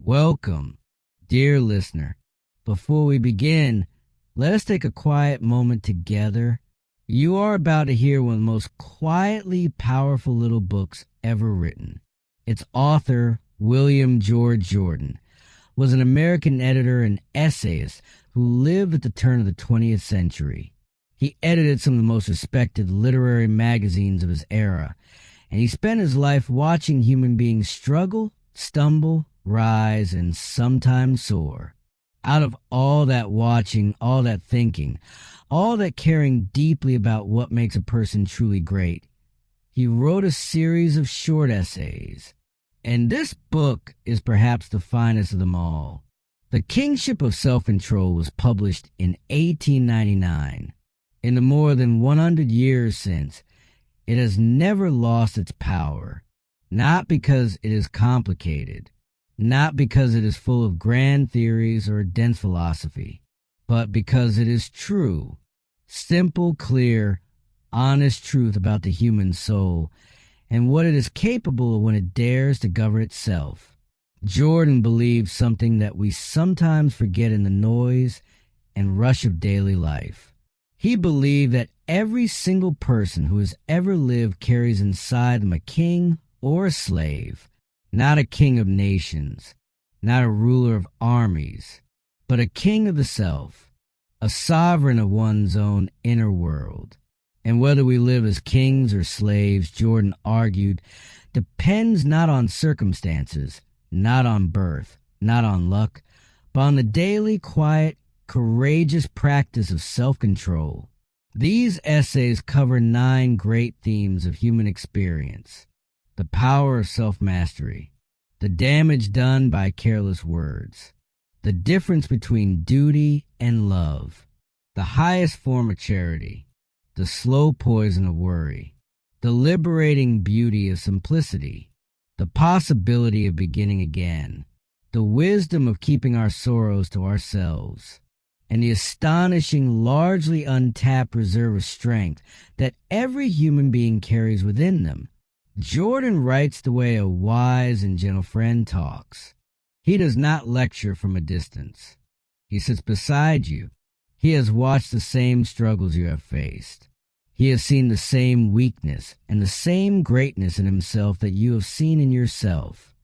Welcome, dear listener. Before we begin, let us take a quiet moment together. You are about to hear one of the most quietly powerful little books ever written. Its author, William George Jordan, was an American editor and essayist who lived at the turn of the 20th century. He edited some of the most respected literary magazines of his era, and he spent his life watching human beings struggle, stumble, rise, and sometimes soar. Out of all that watching, all that thinking, all that caring deeply about what makes a person truly great, he wrote a series of short essays. And this book is perhaps the finest of them all. The Kingship of Self Control was published in 1899. In the more than 100 years since, it has never lost its power, not because it is complicated, not because it is full of grand theories or dense philosophy, but because it is true, simple, clear, honest truth about the human soul and what it is capable of when it dares to govern itself. Jordan believed something that we sometimes forget in the noise and rush of daily life. He believed that every single person who has ever lived carries inside them a king or a slave, not a king of nations, not a ruler of armies, but a king of the self, a sovereign of one's own inner world. And whether we live as kings or slaves, Jordan argued, depends not on circumstances, not on birth, not on luck, but on the daily, quiet, courageous practice of self-control. These essays cover 9 great themes of human experience: the power of self-mastery, the damage done by careless words, the difference between duty and love, the highest form of charity, the slow poison of worry, the liberating beauty of simplicity, the possibility of beginning again, the wisdom of keeping our sorrows to ourselves, and the astonishing, largely untapped reserve of strength that every human being carries within them. Jordan writes the way a wise and gentle friend talks. He does not lecture from a distance. He sits beside you. He has watched the same struggles you have faced. He has seen the same weakness and the same greatness in himself that you have seen in yourself.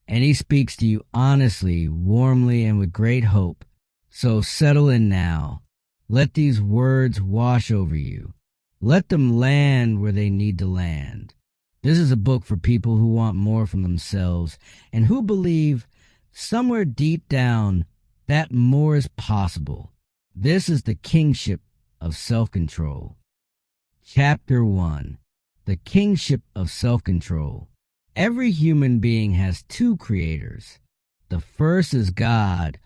And he speaks to you honestly, warmly, and with great hope. So settle in now. Let these words wash over you. Let them land where they need to land. This is a book for people who want more from themselves and who believe somewhere deep down that more is possible. This is the Kingship of Self Control. Chapter 1. The Kingship of Self Control. Every human being has 2 creators. The first is God,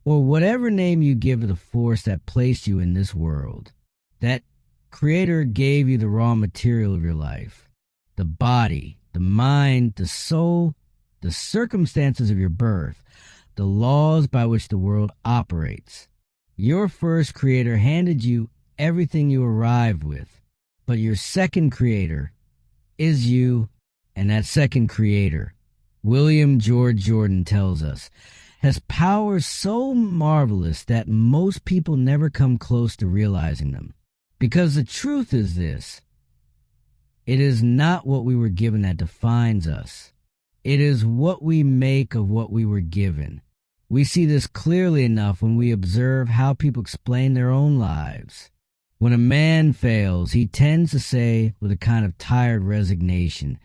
or whatever name you give to the force that placed you in this world. That creator gave you the raw material of your life, the body, the mind, the soul, the circumstances of your birth, the laws by which the world operates. Your first creator handed you everything you arrived with, but your second creator is you, and that second creator, William George Jordan tells us, has powers so marvelous that most people never come close to realizing them. Because the truth is this: it is not what we were given that defines us. It is what we make of what we were given. We see this clearly enough when we observe how people explain their own lives. When a man fails, he tends to say with a kind of tired resignation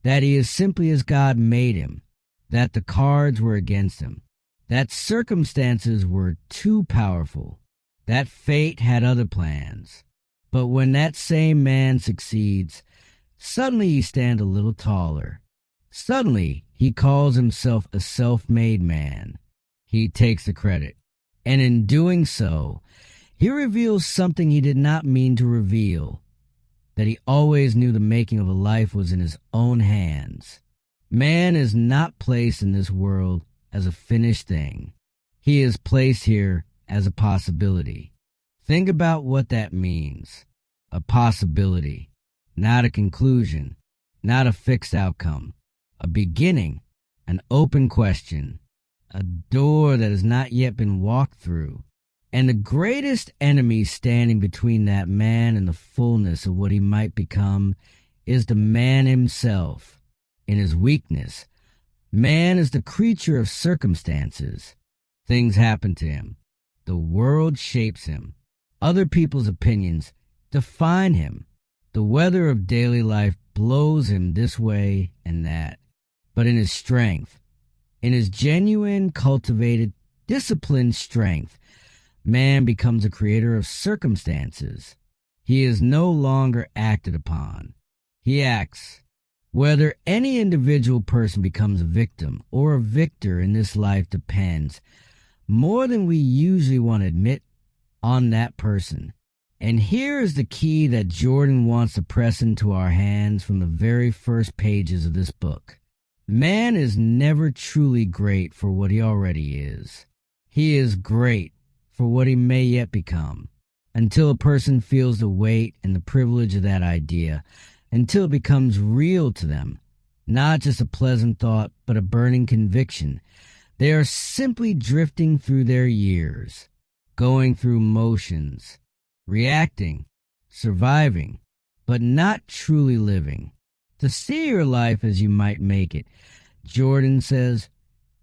that he is simply as God made him, that the cards were against him, that circumstances were too powerful, that fate had other plans. But when that same man succeeds, suddenly he stands a little taller. Suddenly he calls himself a self-made man. He takes the credit, and in doing so, he reveals something he did not mean to reveal, that he always knew the making of a life was in his own hands. Man is not placed in this world as a finished thing. He is placed here as a possibility. Think about what that means. A possibility, not a conclusion, not a fixed outcome. A beginning, an open question, a door that has not yet been walked through. And the greatest enemy standing between that man and the fullness of what he might become is the man himself. In his weakness, man is the creature of circumstances. Things happen to him. The world shapes him. Other people's opinions define him. The weather of daily life blows him this way and that. But in his strength, in his genuine, cultivated, disciplined strength, man becomes a creator of circumstances. He is no longer acted upon. He acts. Whether any individual person becomes a victim or a victor in this life depends, more than we usually want to admit, on that person. And here is the key that Jordan wants to press into our hands from the very first pages of this book. Man is never truly great for what he already is. He is great for what he may yet become, until a person feels the weight and the privilege of that idea, until it becomes real to them, not just a pleasant thought, but a burning conviction. They are simply drifting through their years, going through motions, reacting, surviving, but not truly living. To see your life as you might make it, Jordan says,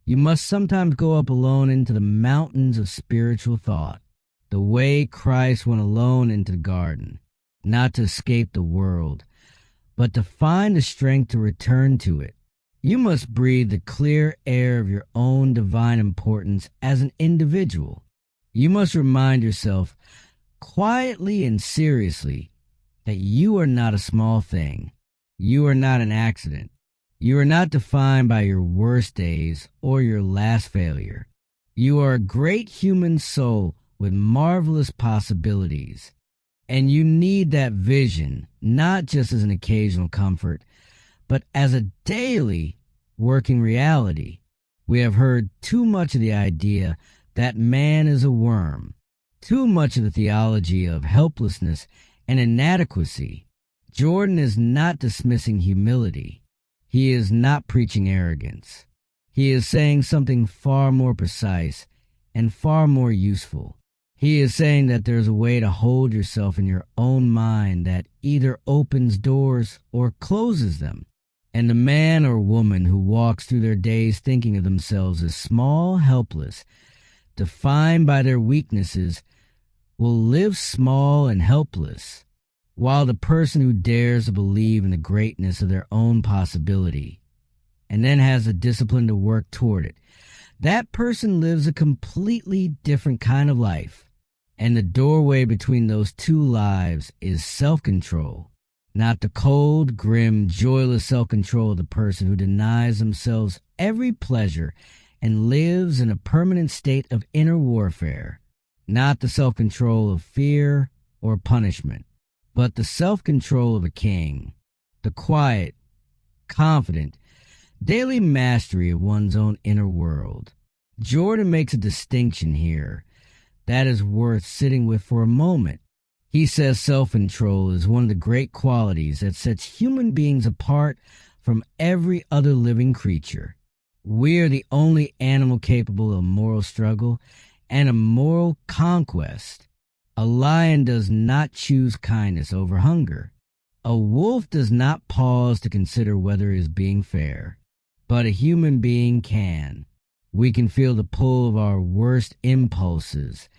you must sometimes go up alone into the mountains of spiritual thought, the way Christ went alone into the garden, not to escape the world, but to find the strength to return to it. You must breathe the clear air of your own divine importance as an individual. You must remind yourself, quietly and seriously, that you are not a small thing. You are not an accident. You are not defined by your worst days or your last failure. You are a great human soul with marvelous possibilities. And you need that vision, not just as an occasional comfort, but as a daily working reality. We have heard too much of the idea that man is a worm, too much of the theology of helplessness and inadequacy. Jordan is not dismissing humility. He is not preaching arrogance. He is saying something far more precise and far more useful. He is saying that there's a way to hold yourself in your own mind that either opens doors or closes them. And the man or woman who walks through their days thinking of themselves as small, helpless, defined by their weaknesses, will live small and helpless, while the person who dares to believe in the greatness of their own possibility and then has the discipline to work toward it, that person lives a completely different kind of life. And the doorway between those two lives is self-control, not the cold, grim, joyless self-control of the person who denies themselves every pleasure and lives in a permanent state of inner warfare, not the self-control of fear or punishment, but the self-control of a king, the quiet, confident, daily mastery of one's own inner world. Jordan makes a distinction here that is worth sitting with for a moment. He says self-control is one of the great qualities that sets human beings apart from every other living creature. We are the only animal capable of moral struggle and a moral conquest. A lion does not choose kindness over hunger. A wolf does not pause to consider whether it is being fair. But a human being can. We can feel the pull of our worst impulses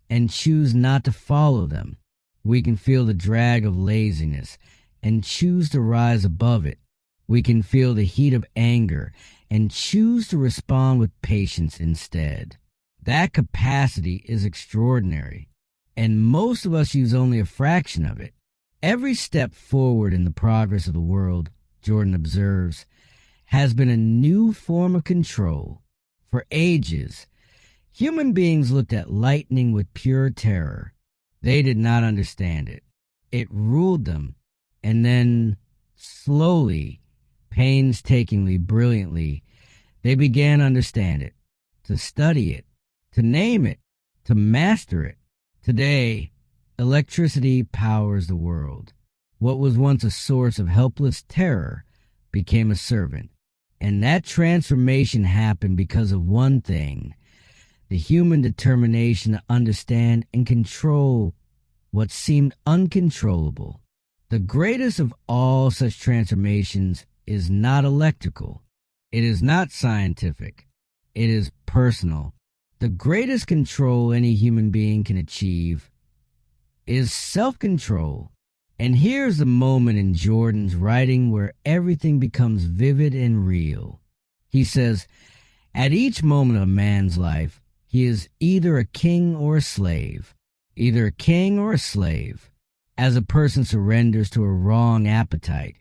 and choose not to follow them. We can feel the drag of laziness and choose to rise above it. We can feel the heat of anger and choose to respond with patience instead. That capacity is extraordinary, and most of us use only a fraction of it. Every step forward in the progress of the world, Jordan observes, has been a new form of control. For ages, human beings looked at lightning with pure terror. They did not understand it. It ruled them, and then, slowly, painstakingly, brilliantly, they began to understand it, to study it, to name it, to master it. Today, electricity powers the world. What was once a source of helpless terror became a servant. And that transformation happened because of one thing: the human determination to understand and control what seemed uncontrollable. The greatest of all such transformations is not electrical. It is not scientific. It is personal. The greatest control any human being can achieve is self-control. And here's the moment in Jordan's writing where everything becomes vivid and real. He says, "At each moment of a man's life, he is either a king or a slave, either a king or a slave. As a person surrenders to a wrong appetite,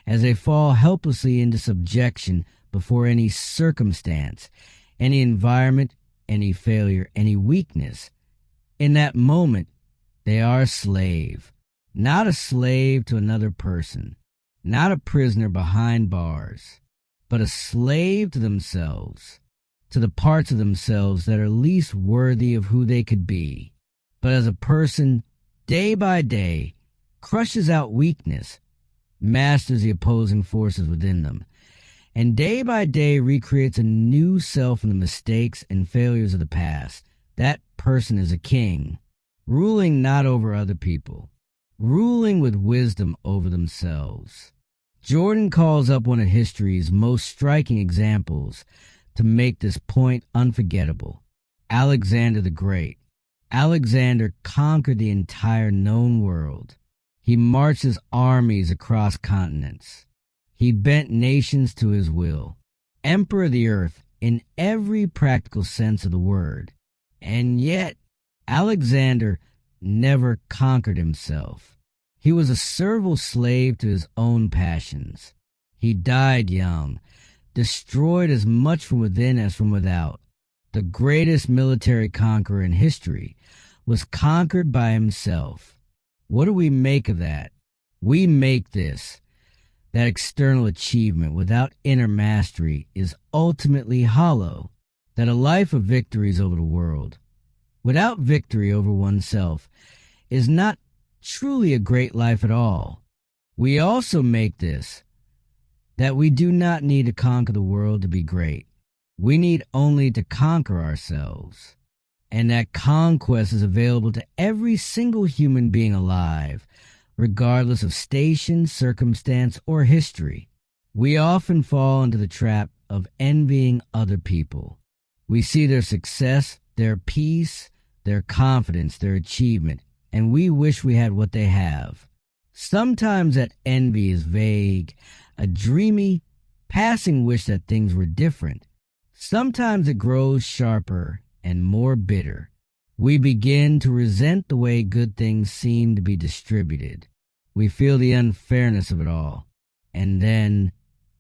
as they fall helplessly into subjection before any circumstance, any environment, any failure, any weakness, in that moment, they are a slave. Not a slave to another person, not a prisoner behind bars, but a slave to themselves, to the parts of themselves that are least worthy of who they could be. But as a person, day by day, crushes out weakness, masters the opposing forces within them, and day by day recreates a new self from the mistakes and failures of the past, that person is a king, ruling not over other people, ruling with wisdom over themselves." Jordan calls up one of history's most striking examples to make this point unforgettable: Alexander the Great. Alexander conquered the entire known world. He marched his armies across continents. He bent nations to his will. Emperor of the earth in every practical sense of the word. And yet, Alexander never conquered himself. He was a servile slave to his own passions. He died young, destroyed as much from within as from without. The greatest military conqueror in history was conquered by himself. What do we make of that? We make this: that external achievement without inner mastery is ultimately hollow, that a life of victories over the world, without victory over oneself, is not truly a great life at all. We also make this: that we do not need to conquer the world to be great. We need only to conquer ourselves. And that conquest is available to every single human being alive, regardless of station, circumstance, or history. We often fall into the trap of envying other people. We see their success, their peace, their confidence, their achievement, and we wish we had what they have. Sometimes that envy is vague, a dreamy, passing wish that things were different. Sometimes it grows sharper and more bitter. We begin to resent the way good things seem to be distributed. We feel the unfairness of it all. And then,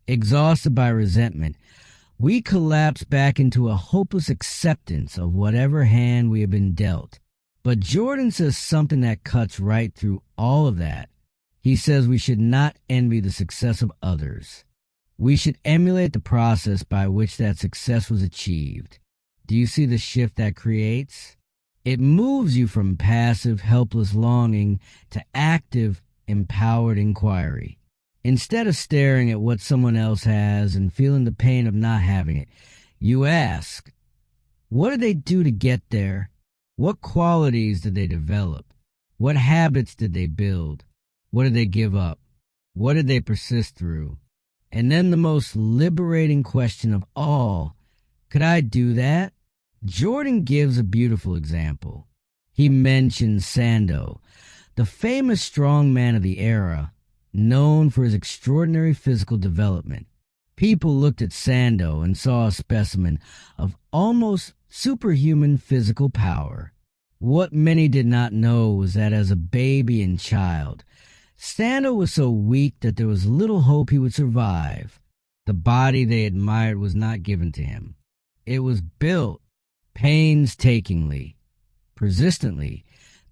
exhausted by resentment, we collapse back into a hopeless acceptance of whatever hand we have been dealt. But Jordan says something that cuts right through all of that. He says we should not envy the success of others. We should emulate the process by which that success was achieved. Do you see the shift that creates? It moves you from passive, helpless longing to active, empowered inquiry. Instead of staring at what someone else has and feeling the pain of not having it, you ask, what did they do to get there? What qualities did they develop? What habits did they build? What did they give up? What did they persist through? And then the most liberating question of all, could I do that? Jordan gives a beautiful example. He mentions Sando, the famous strongman of the era, known for his extraordinary physical development. People looked at Sando and saw a specimen of almost superhuman physical power. What many did not know was that as a baby and child, Sando was so weak that there was little hope he would survive. The body they admired was not given to him. It was built painstakingly, persistently,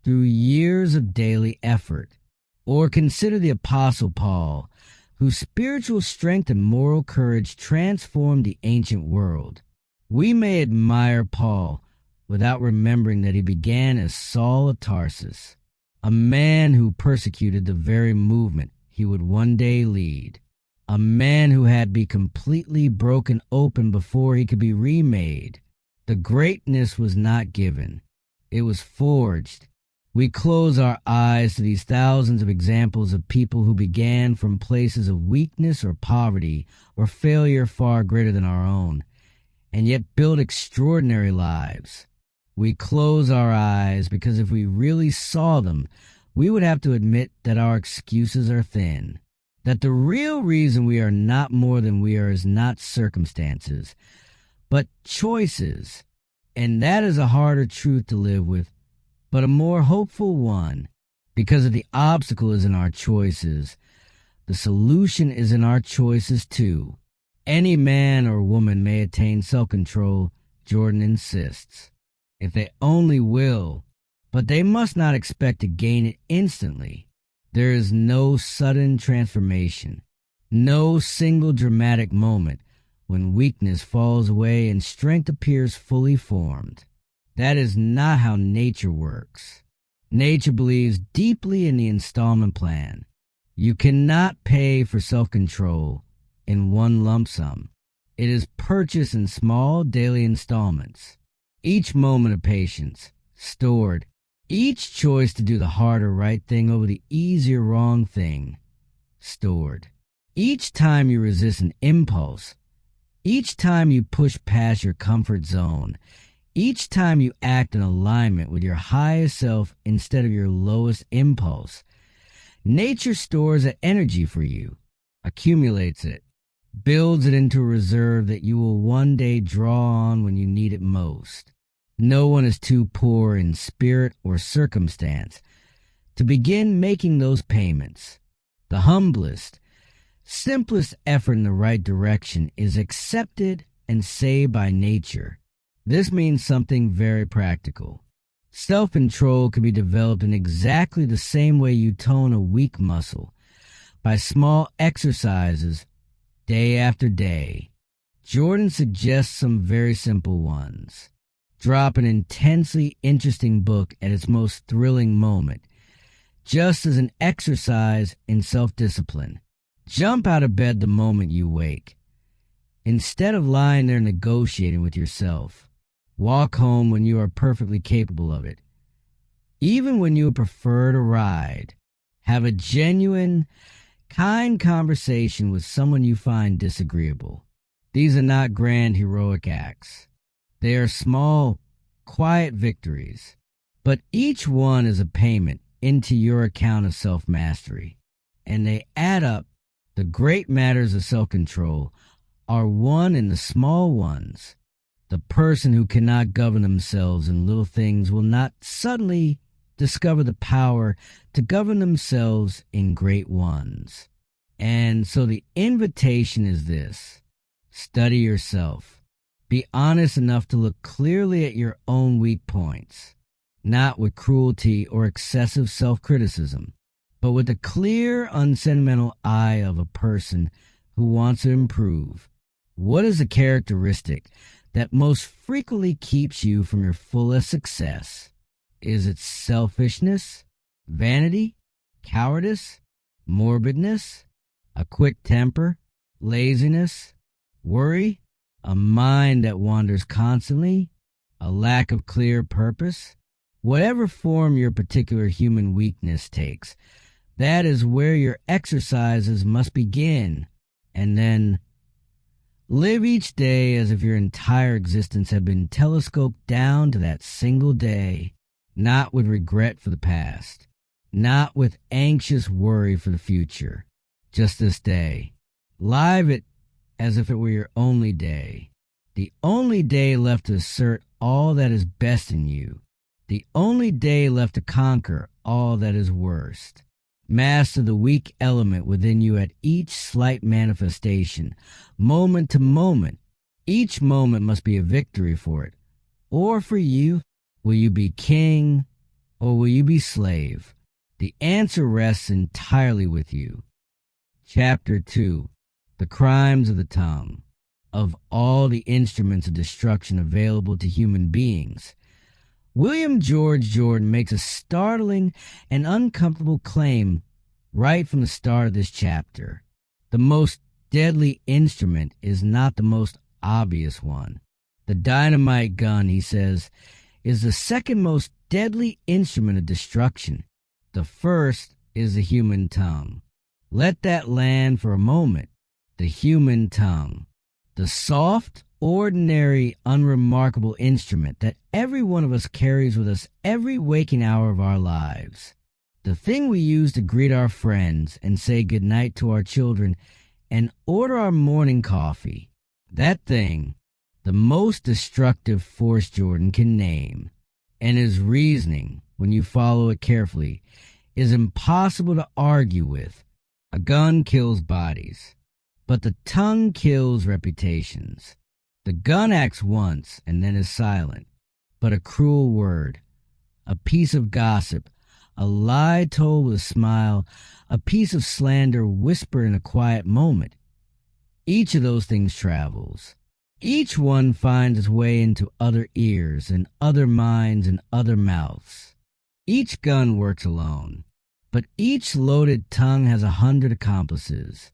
through years of daily effort. Or consider the Apostle Paul, whose spiritual strength and moral courage transformed the ancient world. We may admire Paul without remembering that he began as Saul of Tarsus, a man who persecuted the very movement he would one day lead. a man who had to be completely broken open before he could be remade. The greatness was not given. It was forged. We close our eyes to these thousands of examples of people who began from places of weakness or poverty or failure far greater than our own, and yet built extraordinary lives. We close our eyes because if we really saw them, we would have to admit that our excuses are thin, that the real reason we are not more than we are is not circumstances, but choices. And that is a harder truth to live with, but a more hopeful one, because if the obstacle is in our choices, the solution is in our choices too. Any man or woman may attain self-control, Jordan insists, if they only will, but they must not expect to gain it instantly. There is no sudden transformation, no single dramatic moment when weakness falls away and strength appears fully formed. That is not how nature works. Nature believes deeply in the installment plan. You cannot pay for self-control in one lump sum. It is purchased in small daily installments. Each moment of patience, stored. Each choice to do the hard or right thing over the easier wrong thing, stored. Each time you resist an impulse, each time you push past your comfort zone, each time you act in alignment with your highest self instead of your lowest impulse, nature stores that energy for you, accumulates it, builds it into a reserve that you will one day draw on when you need it most. No one is too poor in spirit or circumstance to begin making those payments. The humblest, simplest effort in the right direction is accepted and saved by nature. This means something very practical. Self-control can be developed in exactly the same way you tone a weak muscle, by small exercises, day after day. Jordan suggests some very simple ones. Drop an intensely interesting book at its most thrilling moment, just as an exercise in self-discipline. Jump out of bed the moment you wake. Instead of lying there negotiating with yourself, walk home when you are perfectly capable of it. Even when you would prefer to ride, have a genuine, kind conversation with someone you find disagreeable. These are not grand heroic acts. They are small, quiet victories, but each one is a payment into your account of self-mastery, and they add up. The great matters of self-control are won in the small ones. The person who cannot govern themselves in little things will not suddenly discover the power to govern themselves in great ones. And so the invitation is this: study yourself. Be honest enough to look clearly at your own weak points, not with cruelty or excessive self-criticism, but with the clear, unsentimental eye of a person who wants to improve. What is the characteristic that most frequently keeps you from your fullest success? Is it selfishness, vanity, cowardice, morbidness, a quick temper, laziness, worry, a mind that wanders constantly, a lack of clear purpose? Whatever form your particular human weakness takes, that is where your exercises must begin, and then live each day as if your entire existence had been telescoped down to that single day, not with regret for the past, not with anxious worry for the future, just this day. Live it as if it were your only day, the only day left to assert all that is best in you, the only day left to conquer all that is worst. Master the weak element within you at each slight manifestation, moment to moment. Each moment must be a victory for it. Or for you, will you be king or will you be slave? The answer rests entirely with you. Chapter 2. The Crimes of the Tongue. Of all the instruments of destruction available to human beings, William George Jordan makes a startling and uncomfortable claim right from the start of this chapter. The most deadly instrument is not the most obvious one. The dynamite gun, he says, is the second most deadly instrument of destruction. The first is the human tongue. Let that land for a moment. The human tongue. The soft, ordinary, unremarkable instrument that every one of us carries with us every waking hour of our lives. The thing we use to greet our friends and say goodnight to our children and order our morning coffee. That thing, the most destructive force Jordan can name, and his reasoning, when you follow it carefully, is impossible to argue with. A gun kills bodies, but the tongue kills reputations. The gun acts once and then is silent, but a cruel word, a piece of gossip, a lie told with a smile, a piece of slander whispered in a quiet moment. Each of those things travels. Each one finds its way into other ears and other minds and other mouths. Each gun works alone, but each loaded tongue has 100 accomplices.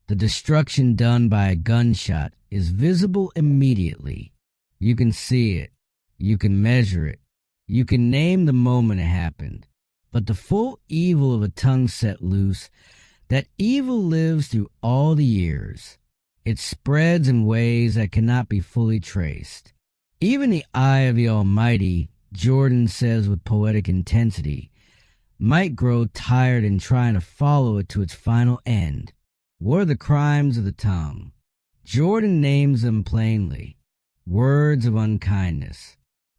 The destruction done by a gunshot is visible immediately. You can see it. You can measure it. You can name the moment it happened. But the full evil of a tongue set loose, that evil lives through all the years. It spreads in ways that cannot be fully traced. Even the eye of the Almighty, Jordan says with poetic intensity, might grow tired in trying to follow it to its final end. What are the crimes of the tongue? Jordan names them plainly. Words of unkindness,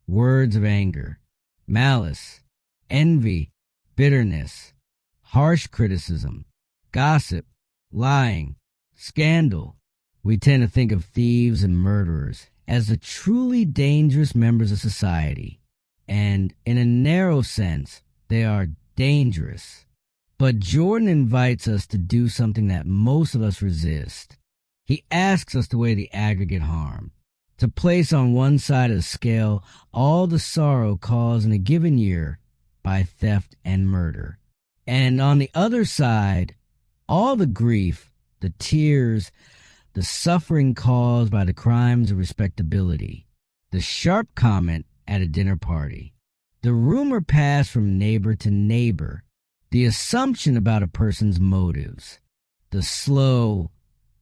words of anger, malice, envy, bitterness, harsh criticism, gossip, lying, scandal. We tend to think of thieves and murderers as the truly dangerous members of society, and in a narrow sense, they are dangerous. But Jordan invites us to do something that most of us resist. He asks us to weigh the aggregate harm, to place on one side of the scale all the sorrow caused in a given year by theft and murder, and on the other side, all the grief, the tears, the suffering caused by the crimes of respectability, the sharp comment at a dinner party, the rumor passed from neighbor to neighbor, the assumption about a person's motives, the slow,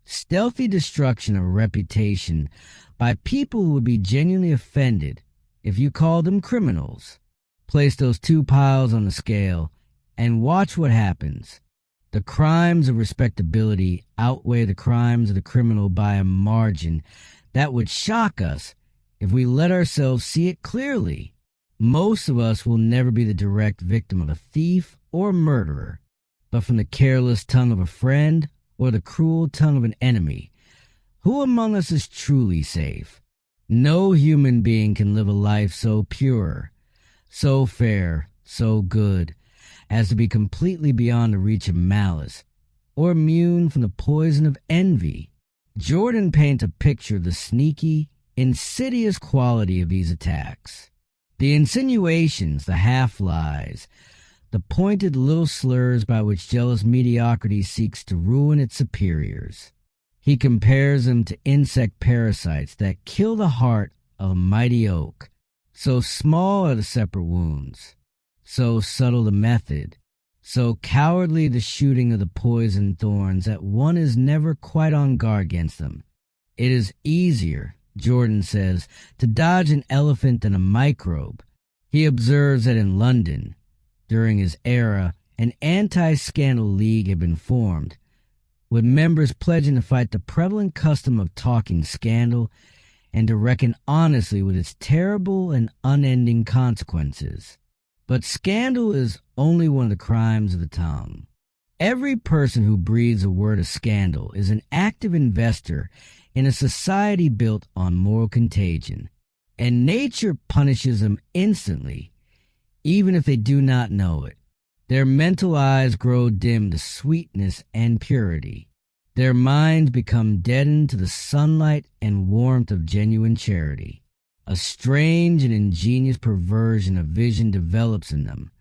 stealthy destruction of a reputation by people who would be genuinely offended if you called them criminals. Place those two piles on the scale and watch what happens. The crimes of respectability outweigh the crimes of the criminal by a margin that would shock us if we let ourselves see it clearly. Most of us will never be the direct victim of a thief or murderer, but from the careless tongue of a friend or the cruel tongue of an enemy. Who among us is truly safe? No human being can live a life so pure, so fair, so good, as to be completely beyond the reach of malice, or immune from the poison of envy. Jordan paints a picture of the sneaky, insidious quality of these attacks. The insinuations, the half-lies, the pointed little slurs by which jealous mediocrity seeks to ruin its superiors. He compares them to insect parasites that kill the heart of a mighty oak. So small are the separate wounds, so subtle the method, so cowardly the shooting of the poisoned thorns that one is never quite on guard against them. It is easier, Jordan says, to dodge an elephant than a microbe. He observes that in London, during his era, an anti-scandal league had been formed, with members pledging to fight the prevalent custom of talking scandal and to reckon honestly with its terrible and unending consequences. But scandal is only one of the crimes of the tongue. Every person who breathes a word of scandal is an active investor in a society built on moral contagion, and nature punishes them instantly, even if they do not know it. Their mental eyes grow dim to sweetness and purity. Their minds become deadened to the sunlight and warmth of genuine charity. A strange and ingenious perversion of vision develops in them,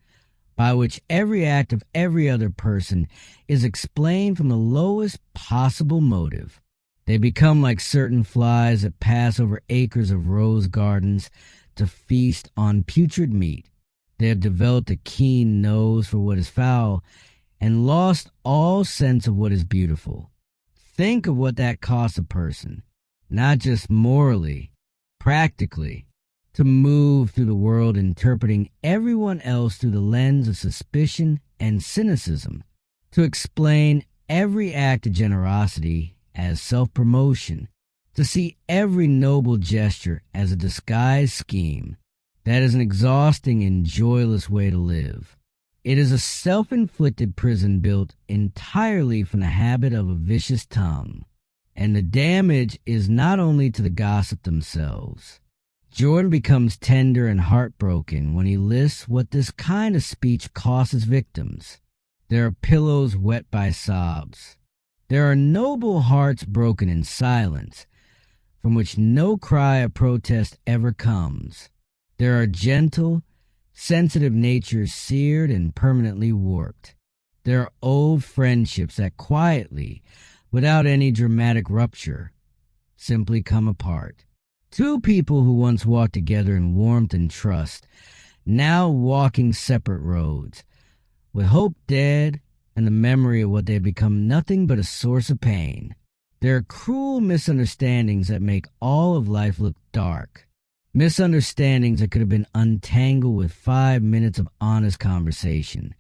by which every act of every other person is explained from the lowest possible motive. They become like certain flies that pass over acres of rose gardens to feast on putrid meat. They have developed a keen nose for what is foul and lost all sense of what is beautiful. Think of what that costs a person, not just morally, practically, to move through the world interpreting everyone else through the lens of suspicion and cynicism, to explain every act of generosity as self-promotion, to see every noble gesture as a disguised scheme. That is an exhausting and joyless way to live. It is a self-inflicted prison built entirely from the habit of a vicious tongue. And the damage is not only to the gossip themselves. Jordan becomes tender and heartbroken when he lists what this kind of speech costs his victims. There are pillows wet by sobs. There are noble hearts broken in silence, from which no cry of protest ever comes. There are gentle, sensitive natures seared and permanently warped. There are old friendships that quietly, without any dramatic rupture, simply come apart. Two people who once walked together in warmth and trust, now walking separate roads, with hope dead and the memory of what they had become nothing but a source of pain. There are cruel misunderstandings that make all of life look dark. Misunderstandings that could have been untangled with 5 minutes of honest conversation,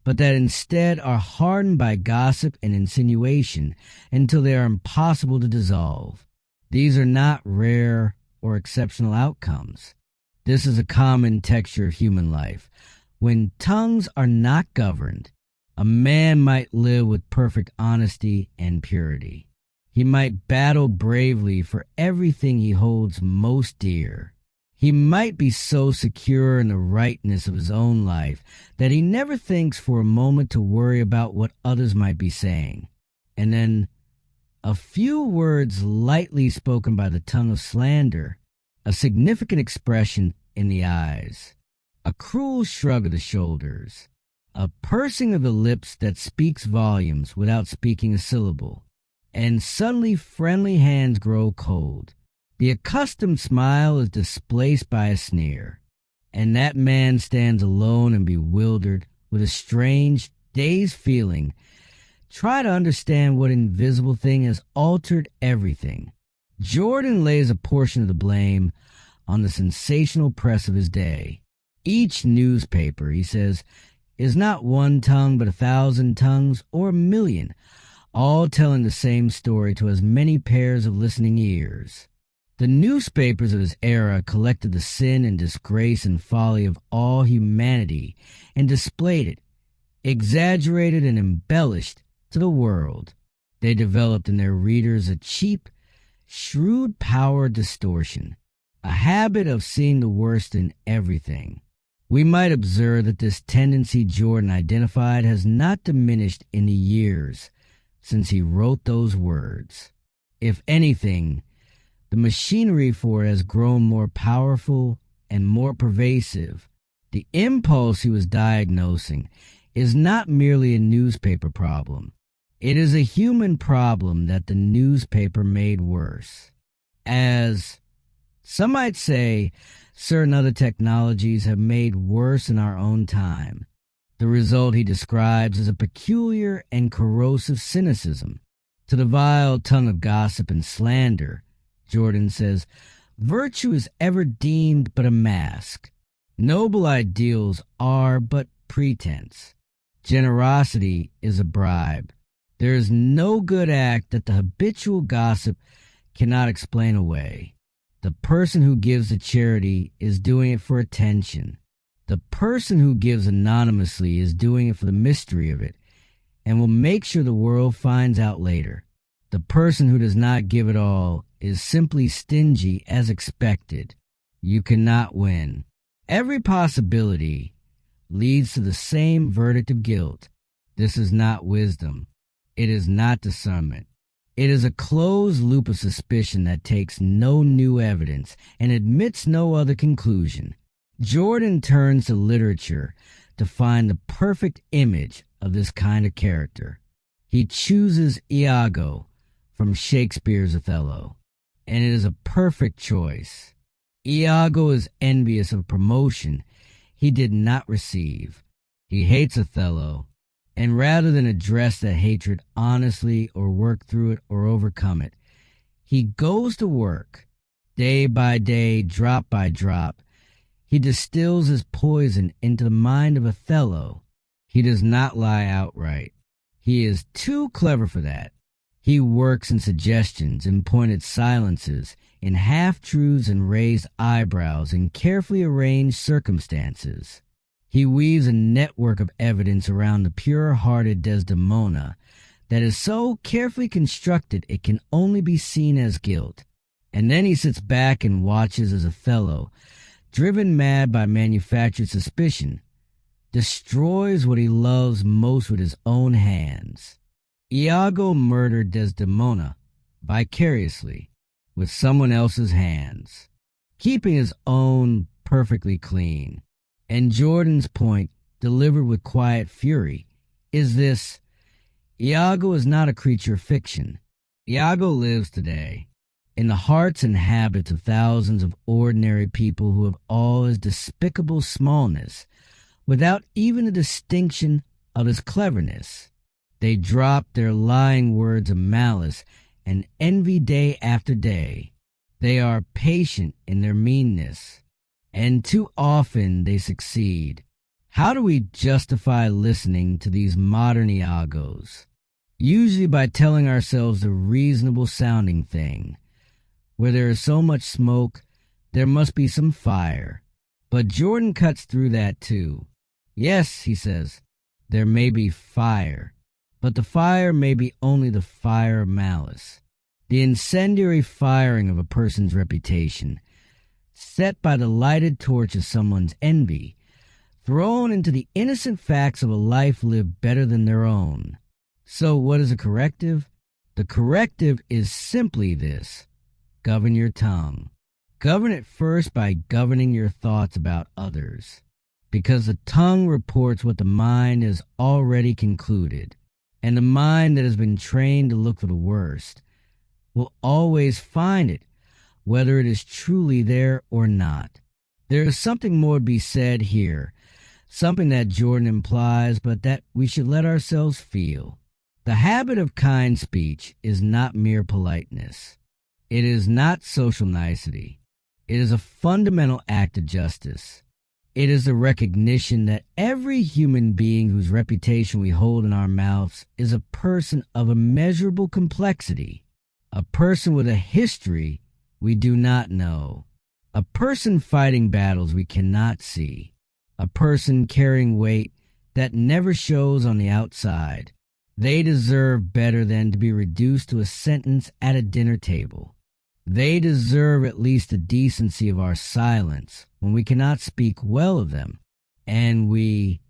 but that instead are hardened by gossip and insinuation until they are impossible to dissolve. These are not rare or exceptional outcomes. This is a common texture of human life. When tongues are not governed, a man might live with perfect honesty and purity. He might battle bravely for everything he holds most dear. He might be so secure in the rightness of his own life that he never thinks for a moment to worry about what others might be saying. And then a few words lightly spoken by the tongue of slander, a significant expression in the eyes, a cruel shrug of the shoulders, a pursing of the lips that speaks volumes without speaking a syllable, and suddenly friendly hands grow cold. The accustomed smile is displaced by a sneer, and that man stands alone and bewildered with a strange, dazed feeling. Try to understand what invisible thing has altered everything. Jordan lays a portion of the blame on the sensational press of his day. Each newspaper, he says, is not one tongue but 1,000 tongues or 1,000,000, all telling the same story to as many pairs of listening ears. The newspapers of his era collected the sin and disgrace and folly of all humanity and displayed it, exaggerated and embellished, to the world. They developed in their readers a cheap, shrewd power distortion, a habit of seeing the worst in everything. We might observe that this tendency Jordan identified has not diminished in the years since he wrote those words. If anything, the machinery for it has grown more powerful and more pervasive. The impulse he was diagnosing is not merely a newspaper problem. It is a human problem that the newspaper made worse. As some might say, certain other technologies have made worse in our own time. The result he describes is a peculiar and corrosive cynicism. To the vile tongue of gossip and slander, Jordan says, virtue is ever deemed but a mask. Noble ideals are but pretense. Generosity is a bribe. There is no good act that the habitual gossip cannot explain away. The person who gives a charity is doing it for attention. The person who gives anonymously is doing it for the mystery of it and will make sure the world finds out later. The person who does not give at all is simply stingy as expected. You cannot win. Every possibility leads to the same verdict of guilt. This is not wisdom. It is not discernment. It is a closed loop of suspicion that takes no new evidence and admits no other conclusion. Jordan turns to literature to find the perfect image of this kind of character. He chooses Iago from Shakespeare's Othello, and it is a perfect choice. Iago is envious of promotion he did not receive. He hates Othello, and rather than address that hatred honestly or work through it or overcome it, he goes to work, day by day, drop by drop. He distills his poison into the mind of Othello. He does not lie outright. He is too clever for that. He works in suggestions, in pointed silences, in half-truths and raised eyebrows, in carefully arranged circumstances. He weaves a network of evidence around the pure-hearted Desdemona that is so carefully constructed it can only be seen as guilt. And then he sits back and watches as Othello, driven mad by manufactured suspicion, destroys what he loves most with his own hands. Iago murdered Desdemona vicariously with someone else's hands, keeping his own perfectly clean. And Jordan's point, delivered with quiet fury, is this: Iago is not a creature of fiction. Iago lives today, in the hearts and habits of thousands of ordinary people who have all his despicable smallness, without even a distinction of his cleverness. They drop their lying words of malice and envy day after day. They are patient in their meanness, and too often they succeed. How do we justify listening to these modern Iagos? Usually by telling ourselves the reasonable sounding thing. Where there is so much smoke, there must be some fire. But Jordan cuts through that too. Yes, he says, there may be fire, but the fire may be only the fire of malice, the incendiary firing of a person's reputation, set by the lighted torch of someone's envy, thrown into the innocent facts of a life lived better than their own. So what is a corrective? The corrective is simply this: govern your tongue. Govern it first by governing your thoughts about others, because the tongue reports what the mind has already concluded, and the mind that has been trained to look for the worst will always find it, whether it is truly there or not. There is something more to be said here, something that Jordan implies, but that we should let ourselves feel. The habit of kind speech is not mere politeness. It is not social nicety. It is a fundamental act of justice. It is the recognition that every human being whose reputation we hold in our mouths is a person of immeasurable complexity, a person with a history we do not know, a person fighting battles we cannot see, a person carrying weight that never shows on the outside. They deserve better than to be reduced to a sentence at a dinner table. They deserve at least the decency of our silence when we cannot speak well of them. And we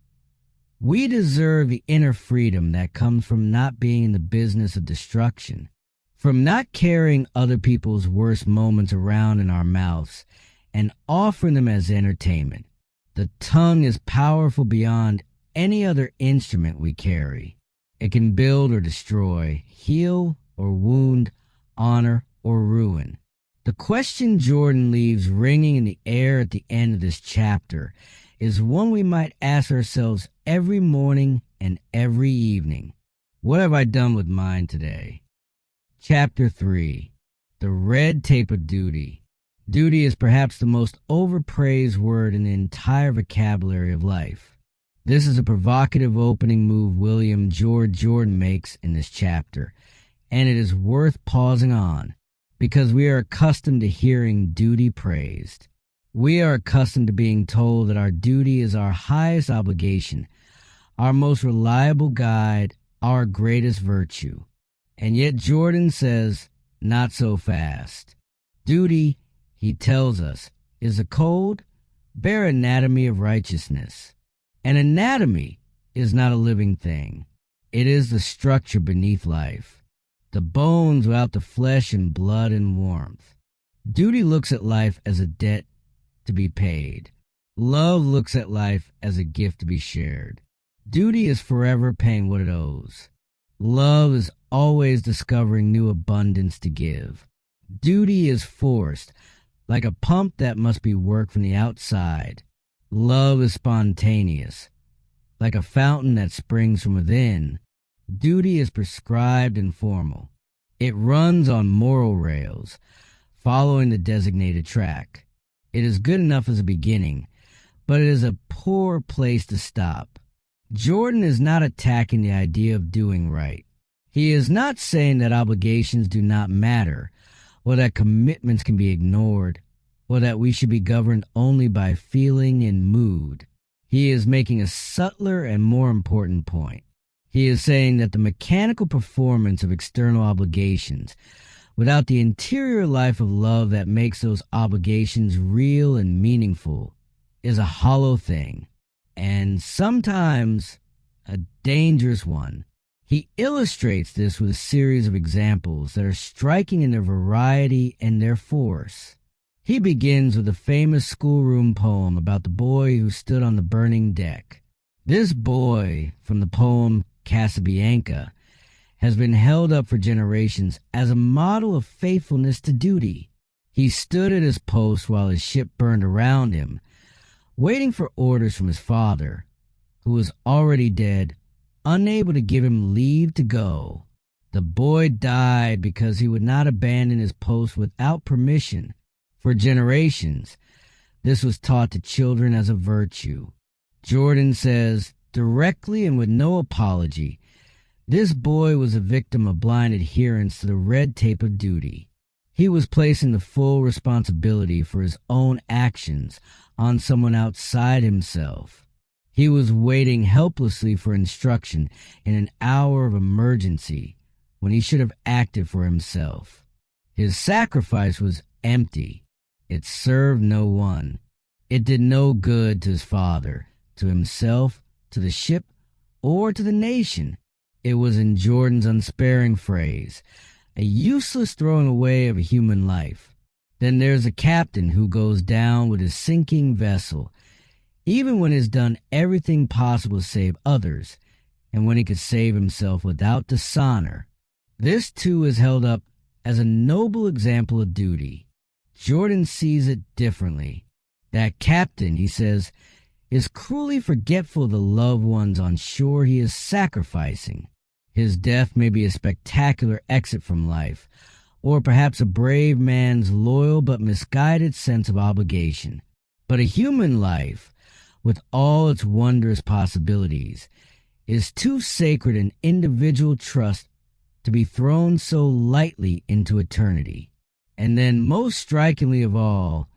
deserve the inner freedom that comes from not being in the business of destruction, from not carrying other people's worst moments around in our mouths and offering them as entertainment. The tongue is powerful beyond any other instrument we carry. It can build or destroy, heal or wound, honor or ruin. The question Jordan leaves ringing in the air at the end of this chapter is one we might ask ourselves every morning and every evening. What have I done with mine today? Chapter 3. The red tape of duty. Duty is perhaps the most overpraised word in the entire vocabulary of life. This is a provocative opening move William George Jordan makes in this chapter, and it is worth pausing on, because we are accustomed to hearing duty praised. We are accustomed to being told that our duty is our highest obligation, our most reliable guide, our greatest virtue. And yet Jordan says, not so fast. Duty, he tells us, is a cold, bare anatomy of righteousness. An anatomy is not a living thing. It is the structure beneath life, the bones without the flesh and blood and warmth. Duty looks at life as a debt to be paid, Love looks at life as a gift to be shared. Duty is forever paying what it owes. Love is always discovering new abundance to give. Duty is forced, like a pump that must be worked from the outside. Love is spontaneous, like a fountain that springs from within. Duty is prescribed and formal. It runs on moral rails, following the designated track. It is good enough as a beginning, but it is a poor place to stop. Jordan is not attacking the idea of doing right. He is not saying that obligations do not matter, or that commitments can be ignored, or that we should be governed only by feeling and mood. He is making a subtler and more important point. He is saying that the mechanical performance of external obligations, without the interior life of love that makes those obligations real and meaningful, is a hollow thing, and sometimes a dangerous one. He illustrates this with a series of examples that are striking in their variety and their force. He begins with a famous schoolroom poem about the boy who stood on the burning deck. This boy, from the poem Casabianca, has been held up for generations as a model of faithfulness to duty. He stood at his post while his ship burned around him, waiting for orders from his father, who was already dead, unable to give him leave to go. The boy died because he would not abandon his post without permission. For generations, this was taught to children as a virtue. Jordan says, directly and with no apology, this boy was a victim of blind adherence to the red tape of duty. He was placing the full responsibility for his own actions on someone outside himself. He was waiting helplessly for instruction in an hour of emergency when he should have acted for himself. His sacrifice was empty. It served no one. It did no good to his father, to himself, to the ship, or to the nation. It was, in Jordan's unsparing phrase, a useless throwing away of a human life. Then there's a captain who goes down with his sinking vessel, even when he has done everything possible to save others, and when he could save himself without dishonor. This too is held up as a noble example of duty. Jordan sees it differently. That captain, he says, is cruelly forgetful of the loved ones on shore he is sacrificing. His death may be a spectacular exit from life, or perhaps a brave man's loyal but misguided sense of obligation. But a human life, with all its wondrous possibilities, is too sacred an individual trust to be thrown so lightly into eternity. And then, most strikingly of all,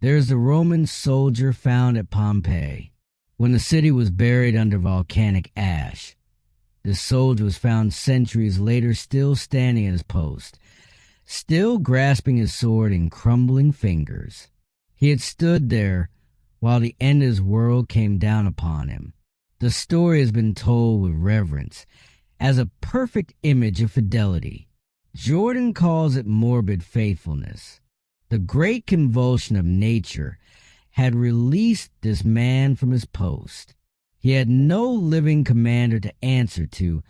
there's the Roman soldier found at Pompeii, when the city was buried under volcanic ash. This soldier was found centuries later still standing at his post, still grasping his sword in crumbling fingers. He had stood there while the end of his world came down upon him. The story has been told with reverence, as a perfect image of fidelity. Jordan calls it morbid faithfulness. The great convulsion of nature had released this man from his post. He had no living commander to answer to,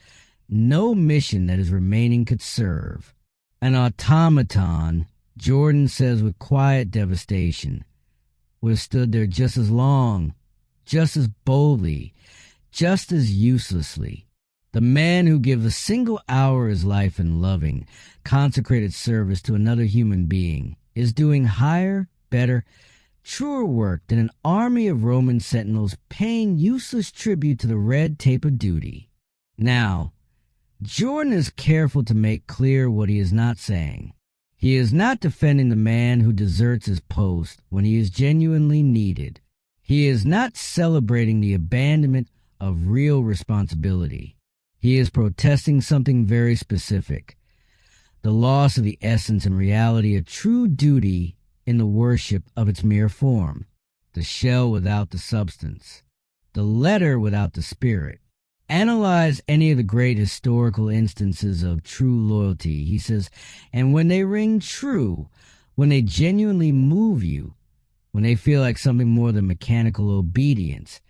no mission that his remaining could serve. An automaton, Jordan says with quiet devastation, would have stood there just as long, just as boldly, just as uselessly. The man who gives a single hour of his life in loving, consecrated service to another human being is doing higher, better, truer work than an army of Roman sentinels paying useless tribute to the red tape of duty. Now, Jordan is careful to make clear what he is not saying. He is not defending the man who deserts his post when he is genuinely needed. He is not celebrating the abandonment of real responsibility. He is protesting something very specific, the loss of the essence and reality of true duty in the worship of its mere form, the shell without the substance, the letter without the spirit. Analyze any of the great historical instances of true loyalty, he says, and when they ring true, when they genuinely move you, when they feel like something more than mechanical obedience,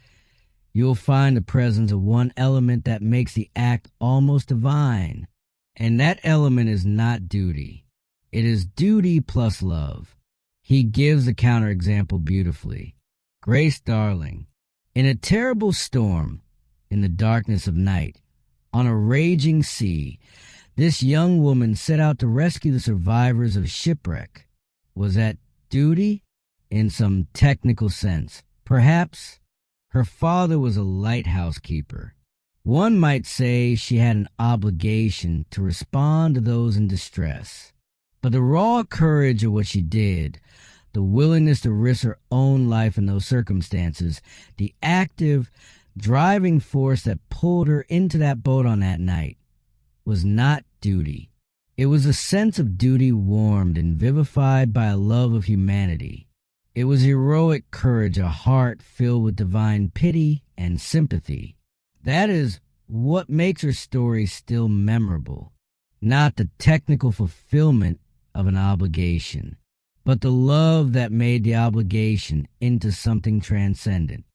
you'll find the presence of one element that makes the act almost divine. And that element is not duty. It is duty plus love. He gives the counterexample beautifully. Grace Darling, in a terrible storm, in the darkness of night, on a raging sea, this young woman set out to rescue the survivors of shipwreck. Was that duty? In some technical sense. Perhaps. Her father was a lighthouse keeper. One might say she had an obligation to respond to those in distress. But the raw courage of what she did, the willingness to risk her own life in those circumstances, the active, driving force that pulled her into that boat on that night, was not duty. It was a sense of duty warmed and vivified by a love of humanity. It was heroic courage, a heart filled with divine pity and sympathy. That is what makes her story still memorable, not the technical fulfillment of an obligation, but the love that made the obligation into something transcendent.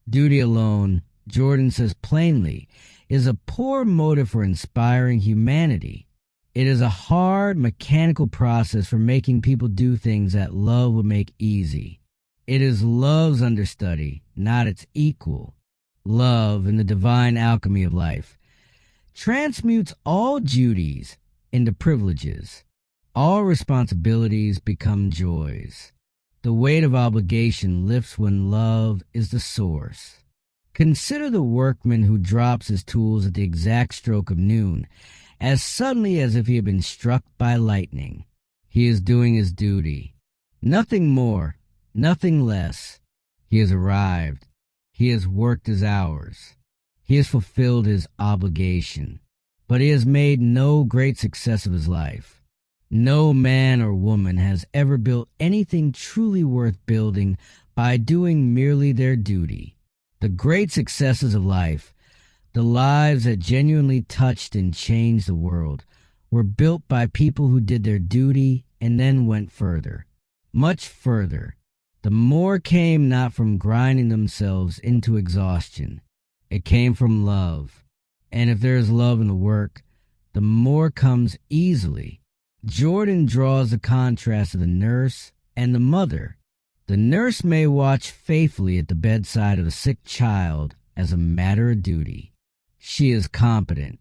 Duty alone, Jordan says plainly, is a poor motive for inspiring humanity. It is a hard, mechanical process for making people do things that love would make easy. It is love's understudy, not its equal. Love, in the divine alchemy of life, transmutes all duties into privileges. All responsibilities become joys. The weight of obligation lifts when love is the source. Consider the workman who drops his tools at the exact stroke of noon, as suddenly as if he had been struck by lightning. He is doing his duty. Nothing more, nothing less. He has arrived. He has worked his hours. He has fulfilled his obligation. But he has made no great success of his life. No man or woman has ever built anything truly worth building by doing merely their duty. The great successes of life, the lives that genuinely touched and changed the world, were built by people who did their duty and then went further, much further. The more came not from grinding themselves into exhaustion. It came from love. And if there is love in the work, the more comes easily. Jordan draws the contrast of the nurse and the mother. The nurse may watch faithfully at the bedside of a sick child as a matter of duty. She is competent.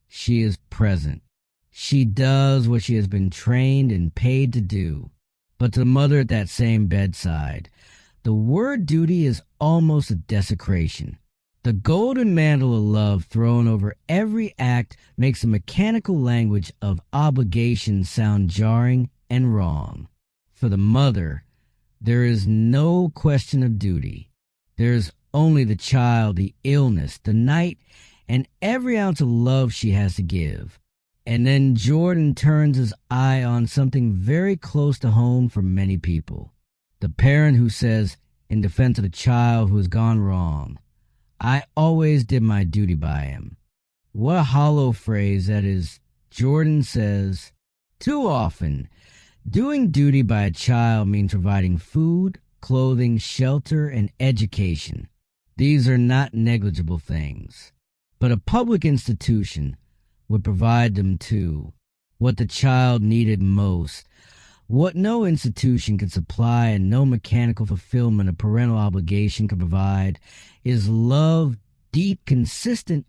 She is present. She does what she has been trained and paid to do. But to the mother at that same bedside, the word duty is almost a desecration. The golden mantle of love thrown over every act makes the mechanical language of obligation sound jarring and wrong. For the mother, there is no question of duty. There is only the child, the illness, the night, and every ounce of love she has to give. And then Jordan turns his eye on something very close to home for many people. The parent who says, in defense of the child who has gone wrong, "I always did my duty by him." What a hollow phrase that is. Jordan says, too often, doing duty by a child means providing food, clothing, shelter, and education. These are not negligible things. But a public institution would provide them too. What the child needed most, what no institution could supply and no mechanical fulfillment of parental obligation could provide, is love, deep, consistent,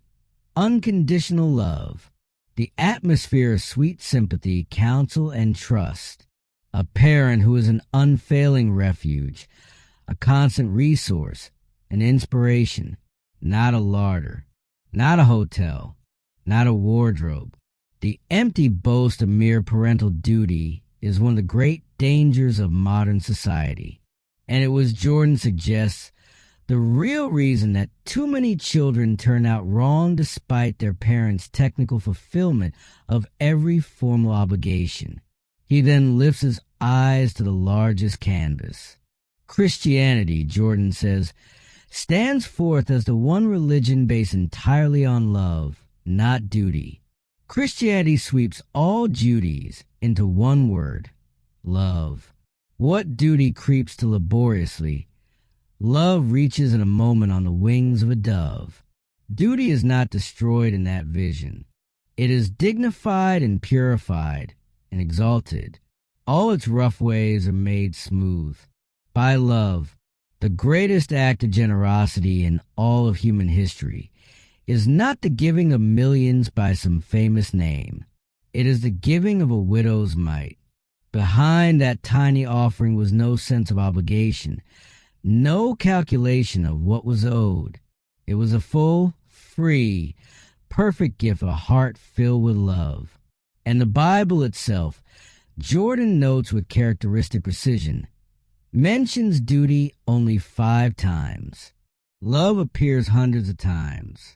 unconditional love. The atmosphere of sweet sympathy, counsel, and trust. A parent who is an unfailing refuge, a constant resource, an inspiration, not a larder, not a hotel, not a wardrobe. The empty boast of mere parental duty is one of the great dangers of modern society. And it was, Jordan suggests, the real reason that too many children turn out wrong despite their parents' technical fulfillment of every formal obligation. He then lifts his eyes to the largest canvas. Christianity, Jordan says, stands forth as the one religion based entirely on love, not duty. Christianity sweeps all duties into one word, love. What duty creeps to laboriously? Love reaches in a moment on the wings of a dove. Duty is not destroyed in that vision. It is dignified and purified and exalted. All its rough ways are made smooth. By love, the greatest act of generosity in all of human history is not the giving of millions by some famous name. It is the giving of a widow's mite. Behind that tiny offering was no sense of obligation, no calculation of what was owed. It was a full, free, perfect gift of a heart filled with love. And the Bible itself, Jordan notes with characteristic precision, mentions duty only 5 times. Love appears hundreds of times.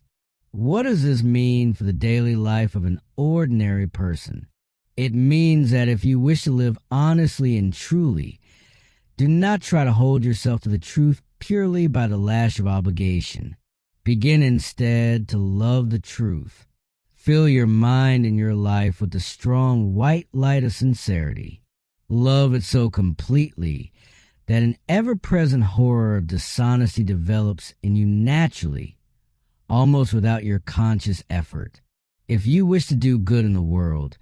What does this mean for the daily life of an ordinary person? It means that if you wish to live honestly and truly, do not try to hold yourself to the truth purely by the lash of obligation. Begin instead to love the truth. Fill your mind and your life with the strong white light of sincerity. Love it so completely that an ever-present horror of dishonesty develops in you naturally, almost without your conscious effort. If you wish to do good in the world,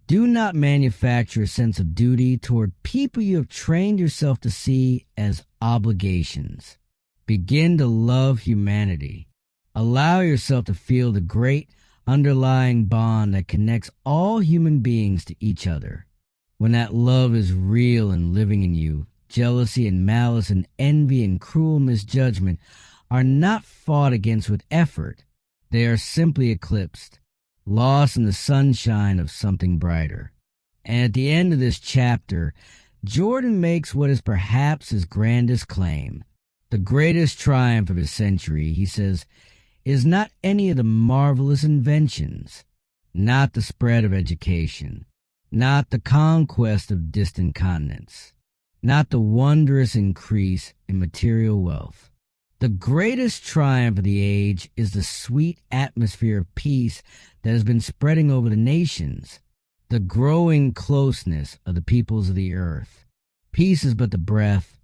do not manufacture a sense of duty toward people you have trained yourself to see as obligations. Begin to love humanity. Allow yourself to feel the great underlying bond that connects all human beings to each other. When that love is real and living in you, jealousy and malice and envy and cruel misjudgment are not fought against with effort. They are simply eclipsed, lost in the sunshine of something brighter. And at the end of this chapter, Jordan makes what is perhaps his grandest claim. The greatest triumph of his century, he says, is not any of the marvelous inventions, not the spread of education, not the conquest of distant continents, not the wondrous increase in material wealth. The greatest triumph of the age is the sweet atmosphere of peace that has been spreading over the nations, the growing closeness of the peoples of the earth. Peace is but the breath,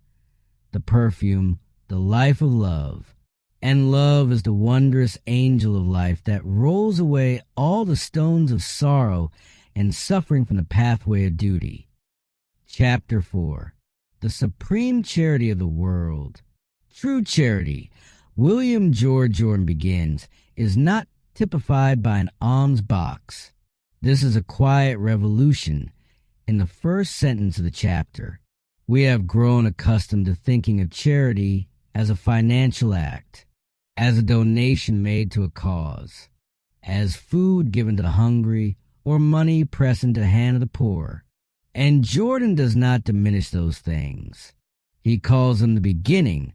the perfume, the life of love. And love is the wondrous angel of life that rolls away all the stones of sorrow and suffering from the pathway of duty. Chapter 4. The Supreme Charity of the World. True charity, William George Jordan begins, is not typified by an alms box. This is a quiet revolution. In the first sentence of the chapter, we have grown accustomed to thinking of charity as a financial act, as a donation made to a cause, as food given to the hungry, or money pressed into the hand of the poor. And Jordan does not diminish those things. He calls them the beginning,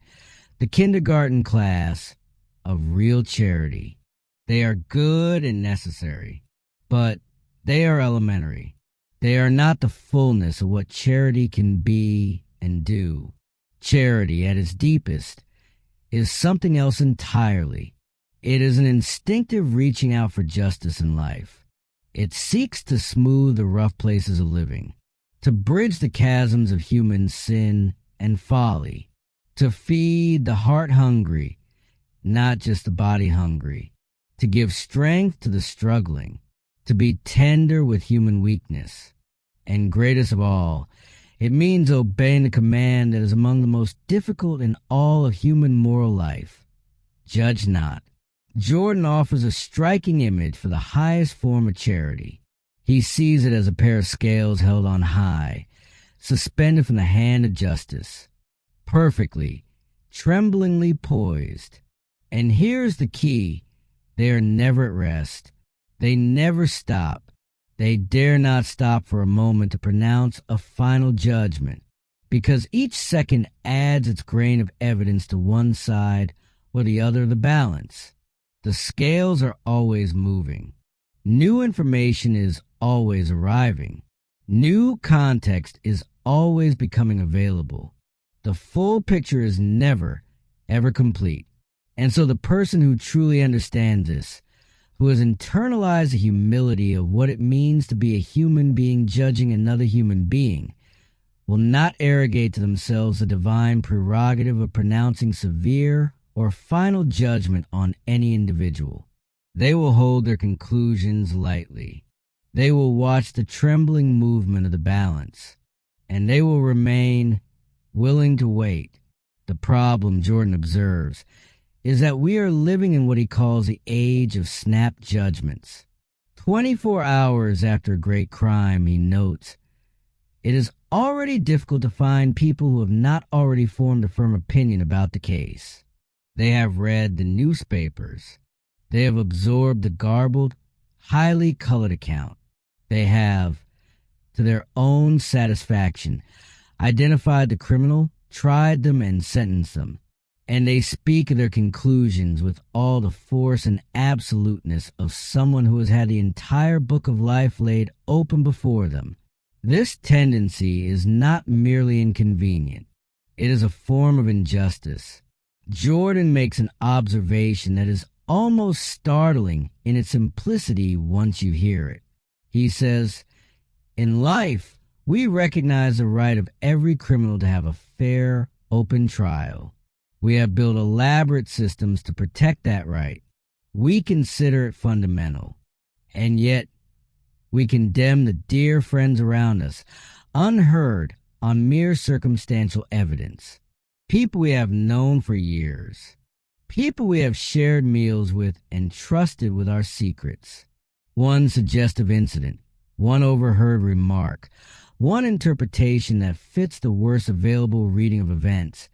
the kindergarten class of real charity. They are good and necessary, but they are elementary. They are not the fullness of what charity can be and do. Charity, at its deepest, is something else entirely. It is an instinctive reaching out for justice in life. It seeks to smooth the rough places of living, to bridge the chasms of human sin and folly, to feed the heart hungry, not just the body hungry, to give strength to the struggling, to be tender with human weakness. And greatest of all, it means obeying the command that is among the most difficult in all of human moral life. Judge not. Jordan offers a striking image for the highest form of charity. He sees it as a pair of scales held on high, suspended from the hand of justice, perfectly, tremblingly poised. And here's the key. They are never at rest. They never stop. They dare not stop for a moment to pronounce a final judgment, because each second adds its grain of evidence to one side or the other of the balance. The scales are always moving. New information is always arriving. New context is always becoming available. The full picture is never, ever complete. And so the person who truly understands this, who has internalized the humility of what it means to be a human being judging another human being, will not arrogate to themselves the divine prerogative of pronouncing severe or final judgment on any individual. They will hold their conclusions lightly. They will watch the trembling movement of the balance, and they will remain willing to wait. The problem, Jordan observes, is that we are living in what he calls the age of snap judgments. 24 hours after a great crime, he notes, it is already difficult to find people who have not already formed a firm opinion about the case. They have read the newspapers. They have absorbed the garbled, highly colored account. They have, to their own satisfaction, identified the criminal, tried them, and sentenced them. And they speak of their conclusions with all the force and absoluteness of someone who has had the entire book of life laid open before them. This tendency is not merely inconvenient. It is a form of injustice. Jordan makes an observation that is almost startling in its simplicity once you hear it. He says, in life, we recognize the right of every criminal to have a fair, open trial. We have built elaborate systems to protect that right. We consider it fundamental. And yet, we condemn the dear friends around us, unheard on mere circumstantial evidence. People we have known for years. People we have shared meals with and trusted with our secrets. One suggestive incident, one overheard remark, one interpretation that fits the worst available reading of events,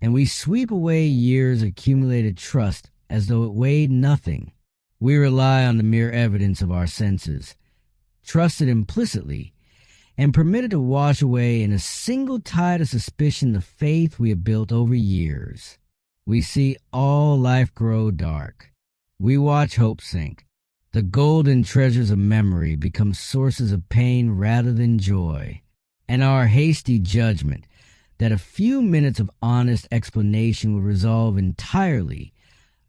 and we sweep away years of accumulated trust as though it weighed nothing. We rely on the mere evidence of our senses, trusted implicitly, and permitted to wash away in a single tide of suspicion the faith we have built over years. We see all life grow dark. We watch hope sink. The golden treasures of memory become sources of pain rather than joy. And our hasty judgment that a few minutes of honest explanation will resolve entirely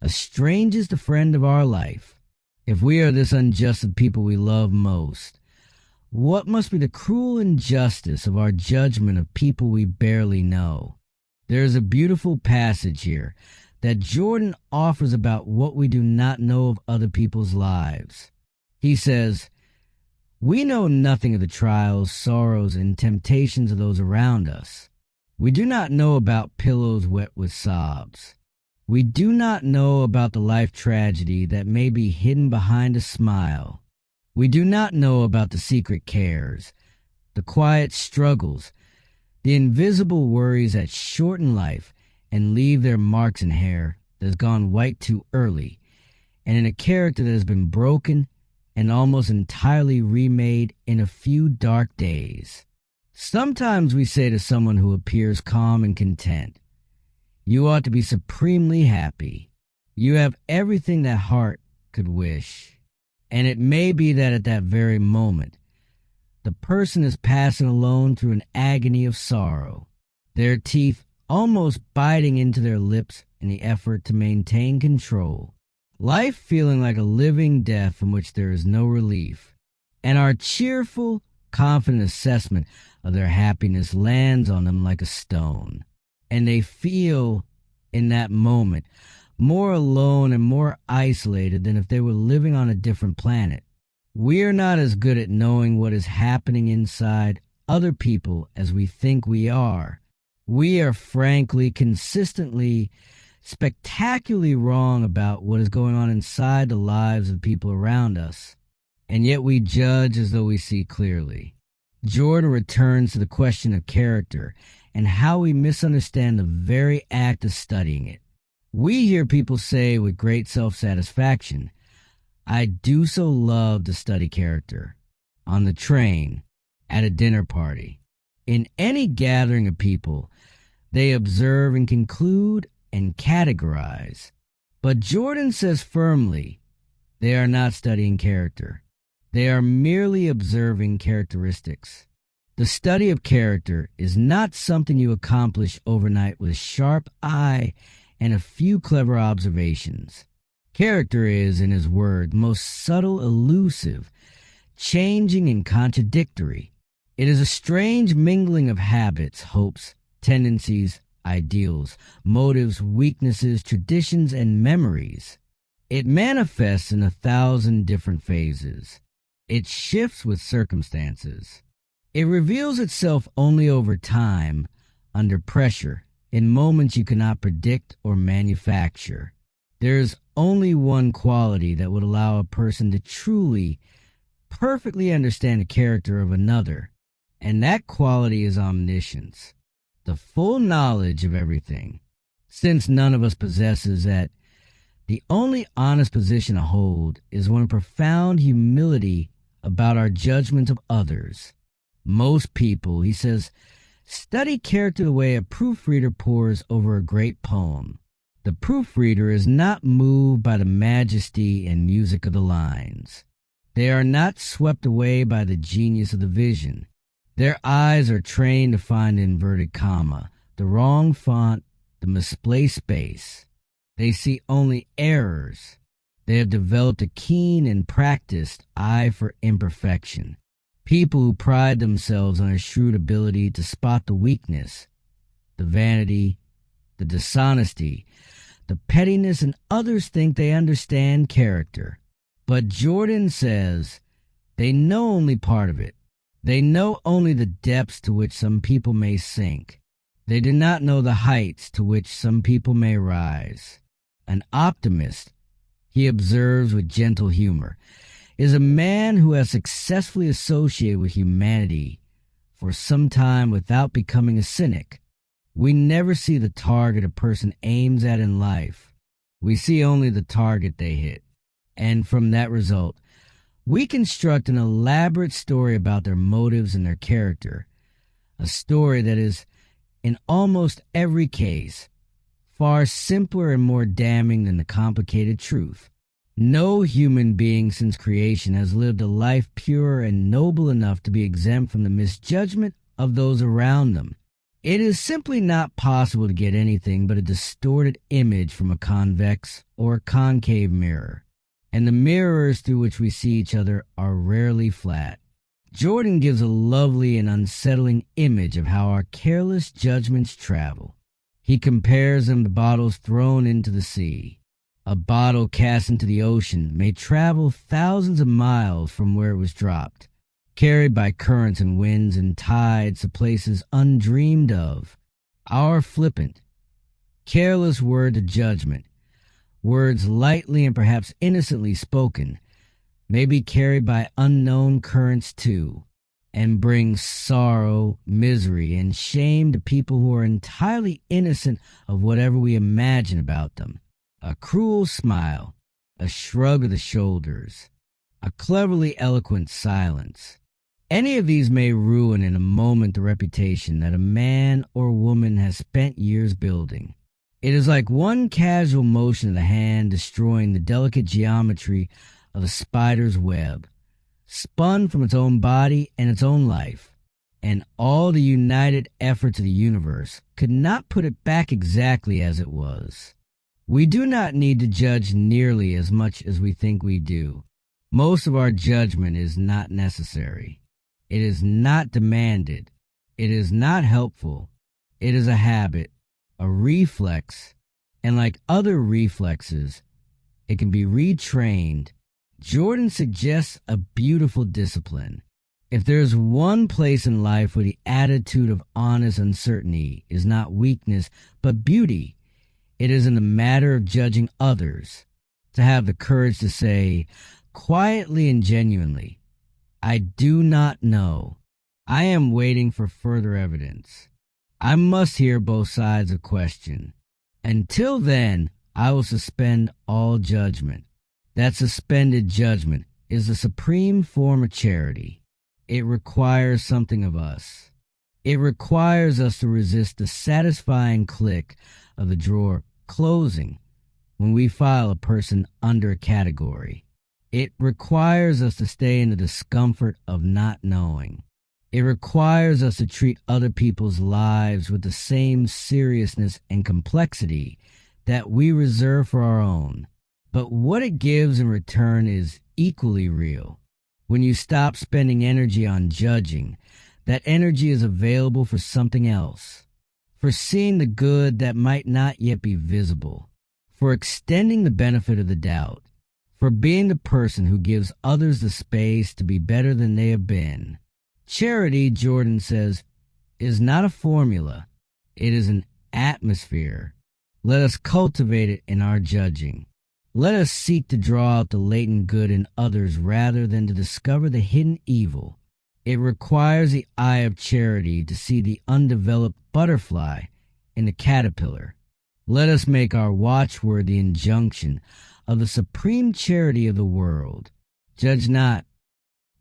estranges the friend of our life. If we are this unjust of people we love most, what must be the cruel injustice of our judgment of people we barely know? There is a beautiful passage here that Jordan offers about what we do not know of other people's lives. He says, we know nothing of the trials, sorrows, and temptations of those around us. We do not know about pillows wet with sobs. We do not know about the life tragedy that may be hidden behind a smile. We do not know about the secret cares, the quiet struggles, the invisible worries that shorten life and leave their marks in hair that has gone white too early, and in a character that has been broken and almost entirely remade in a few dark days. Sometimes we say to someone who appears calm and content, you ought to be supremely happy. You have everything that heart could wish. And it may be that at that very moment, the person is passing alone through an agony of sorrow, their teeth almost biting into their lips in the effort to maintain control, life feeling like a living death from which there is no relief, and our cheerful, confident assessment of their happiness lands on them like a stone, and they feel, in that moment, more alone and more isolated than if they were living on a different planet. We are not as good at knowing what is happening inside other people as we think we are. We are frankly, consistently, spectacularly wrong about what is going on inside the lives of people around us, and yet we judge as though we see clearly. Jordan returns to the question of character and how we misunderstand the very act of studying it. We hear people say with great self-satisfaction, I do so love to study character. On the train, at a dinner party, in any gathering of people, they observe and conclude and categorize. But Jordan says firmly, they are not studying character. They are merely observing characteristics. The study of character is not something you accomplish overnight with a sharp eye and a few clever observations. Character is, in his word, most subtle, elusive, changing and contradictory. It is a strange mingling of habits, hopes, tendencies, ideals, motives, weaknesses, traditions, and memories. It manifests in 1,000 different phases. It shifts with circumstances. It reveals itself only over time, under pressure, in moments you cannot predict or manufacture. There is only one quality that would allow a person to truly, perfectly understand the character of another, and that quality is omniscience, the full knowledge of everything. Since none of us possesses that, the only honest position to hold is one of profound humility about our judgment of others. Most people, he says, study character the way a proofreader pores over a great poem. The proofreader is not moved by the majesty and music of the lines. They are not swept away by the genius of the vision. Their eyes are trained to find the inverted comma, the wrong font, the misplaced space. They see only errors. They have developed a keen and practiced eye for imperfection. People who pride themselves on a shrewd ability to spot the weakness, the vanity, the dishonesty, the pettiness, and others think they understand character. But Jordan says they know only part of it. They know only the depths to which some people may sink. They do not know the heights to which some people may rise. An optimist, he observes with gentle humor, is a man who has successfully associated with humanity for some time without becoming a cynic. We never see the target a person aims at in life. We see only the target they hit. And from that result, we construct an elaborate story about their motives and their character. A story that is, in almost every case, far simpler and more damning than the complicated truth. No human being since creation has lived a life pure and noble enough to be exempt from the misjudgment of those around them. It is simply not possible to get anything but a distorted image from a convex or concave mirror, and the mirrors through which we see each other are rarely flat. Jordan gives a lovely and unsettling image of how our careless judgments travel. He compares them to bottles thrown into the sea. A bottle cast into the ocean may travel thousands of miles from where it was dropped, carried by currents and winds and tides to places undreamed of. Our flippant, careless word to judgment, words lightly and perhaps innocently spoken, may be carried by unknown currents too, and bring sorrow, misery, and shame to people who are entirely innocent of whatever we imagine about them. A cruel smile, a shrug of the shoulders, a cleverly eloquent silence. Any of these may ruin in a moment the reputation that a man or woman has spent years building. It is like one casual motion of the hand destroying the delicate geometry of a spider's web, spun from its own body and its own life, and all the united efforts of the universe could not put it back exactly as it was. We do not need to judge nearly as much as we think we do. Most of our judgment is not necessary. It is not demanded. It is not helpful. It is a habit, a reflex, and like other reflexes, it can be retrained. Jordan suggests a beautiful discipline. If there is one place in life where the attitude of honest uncertainty is not weakness but beauty, it is in the matter of judging others. To have the courage to say, quietly and genuinely, I do not know. I am waiting for further evidence. I must hear both sides of question. Until then, I will suspend all judgment. That suspended judgment is the supreme form of charity. It requires something of us. It requires us to resist the satisfying click of the drawer closing when we file a person under a category. It requires us to stay in the discomfort of not knowing. It requires us to treat other people's lives with the same seriousness and complexity that we reserve for our own. But what it gives in return is equally real. When you stop spending energy on judging, That energy is available for something else, for seeing the good that might not yet be visible, for extending the benefit of the doubt, for being the person who gives others the space to be better than they have been. Charity, Jordan says, is not a formula. It is an atmosphere. Let us cultivate it in our judging. Let us seek to draw out the latent good in others rather than to discover the hidden evil. It requires the eye of charity to see the undeveloped butterfly in the caterpillar. Let us make our watchword the injunction of the supreme charity of the world. Judge not.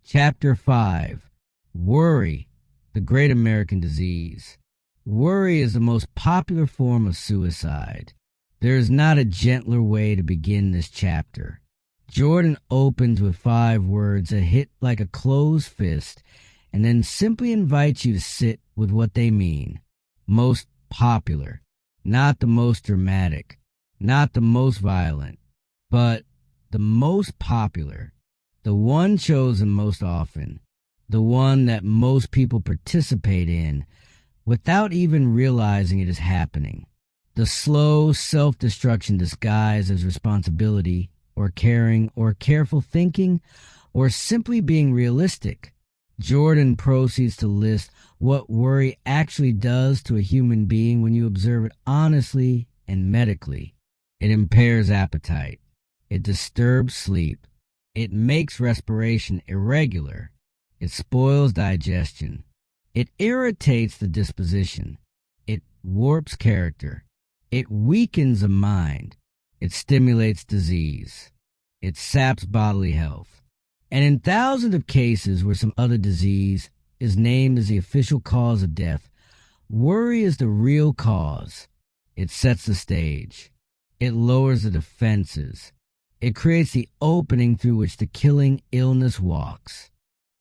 Chapter 5. Worry, the great American disease. Worry is the most popular form of suicide. There is not a gentler way to begin this chapter. Jordan opens with 5 words that hit like a closed fist and then simply invites you to sit with what they mean. Most popular, not the most dramatic, not the most violent, but the most popular, the one chosen most often, the one that most people participate in without even realizing it is happening. The slow self-destruction disguised as responsibility or caring or careful thinking or simply being realistic. Jordan proceeds to list what worry actually does to a human being when you observe it honestly and medically. It impairs appetite. It disturbs sleep. It makes respiration irregular. It spoils digestion. It irritates the disposition. It warps character. It weakens the mind. It stimulates disease. It saps bodily health. And in thousands of cases where some other disease is named as the official cause of death, worry is the real cause. It sets the stage. It lowers the defenses. It creates the opening through which the killing illness walks.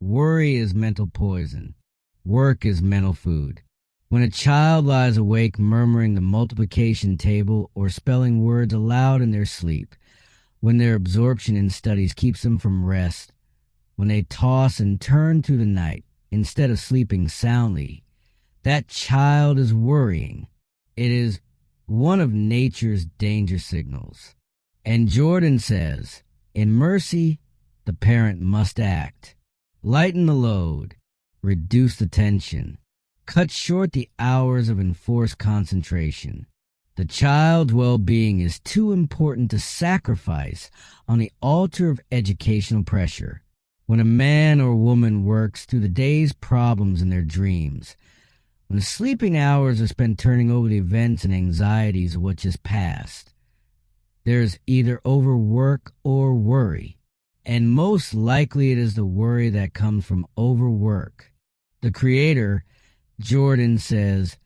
Worry is mental poison. Work is mental food. When a child lies awake murmuring the multiplication table or spelling words aloud in their sleep, when their absorption in studies keeps them from rest, when they toss and turn through the night instead of sleeping soundly, that child is worrying. It is one of nature's danger signals. And Jordan says, in mercy, the parent must act. Lighten the load. Reduce the tension. Cut short the hours of enforced concentration. The child's well-being is too important to sacrifice on the altar of educational pressure. When a man or woman works through the day's problems in their dreams, when the sleeping hours are spent turning over the events and anxieties of what just passed, there's either overwork or worry, and most likely it is the worry that comes from overwork. The Creator, Jordan says,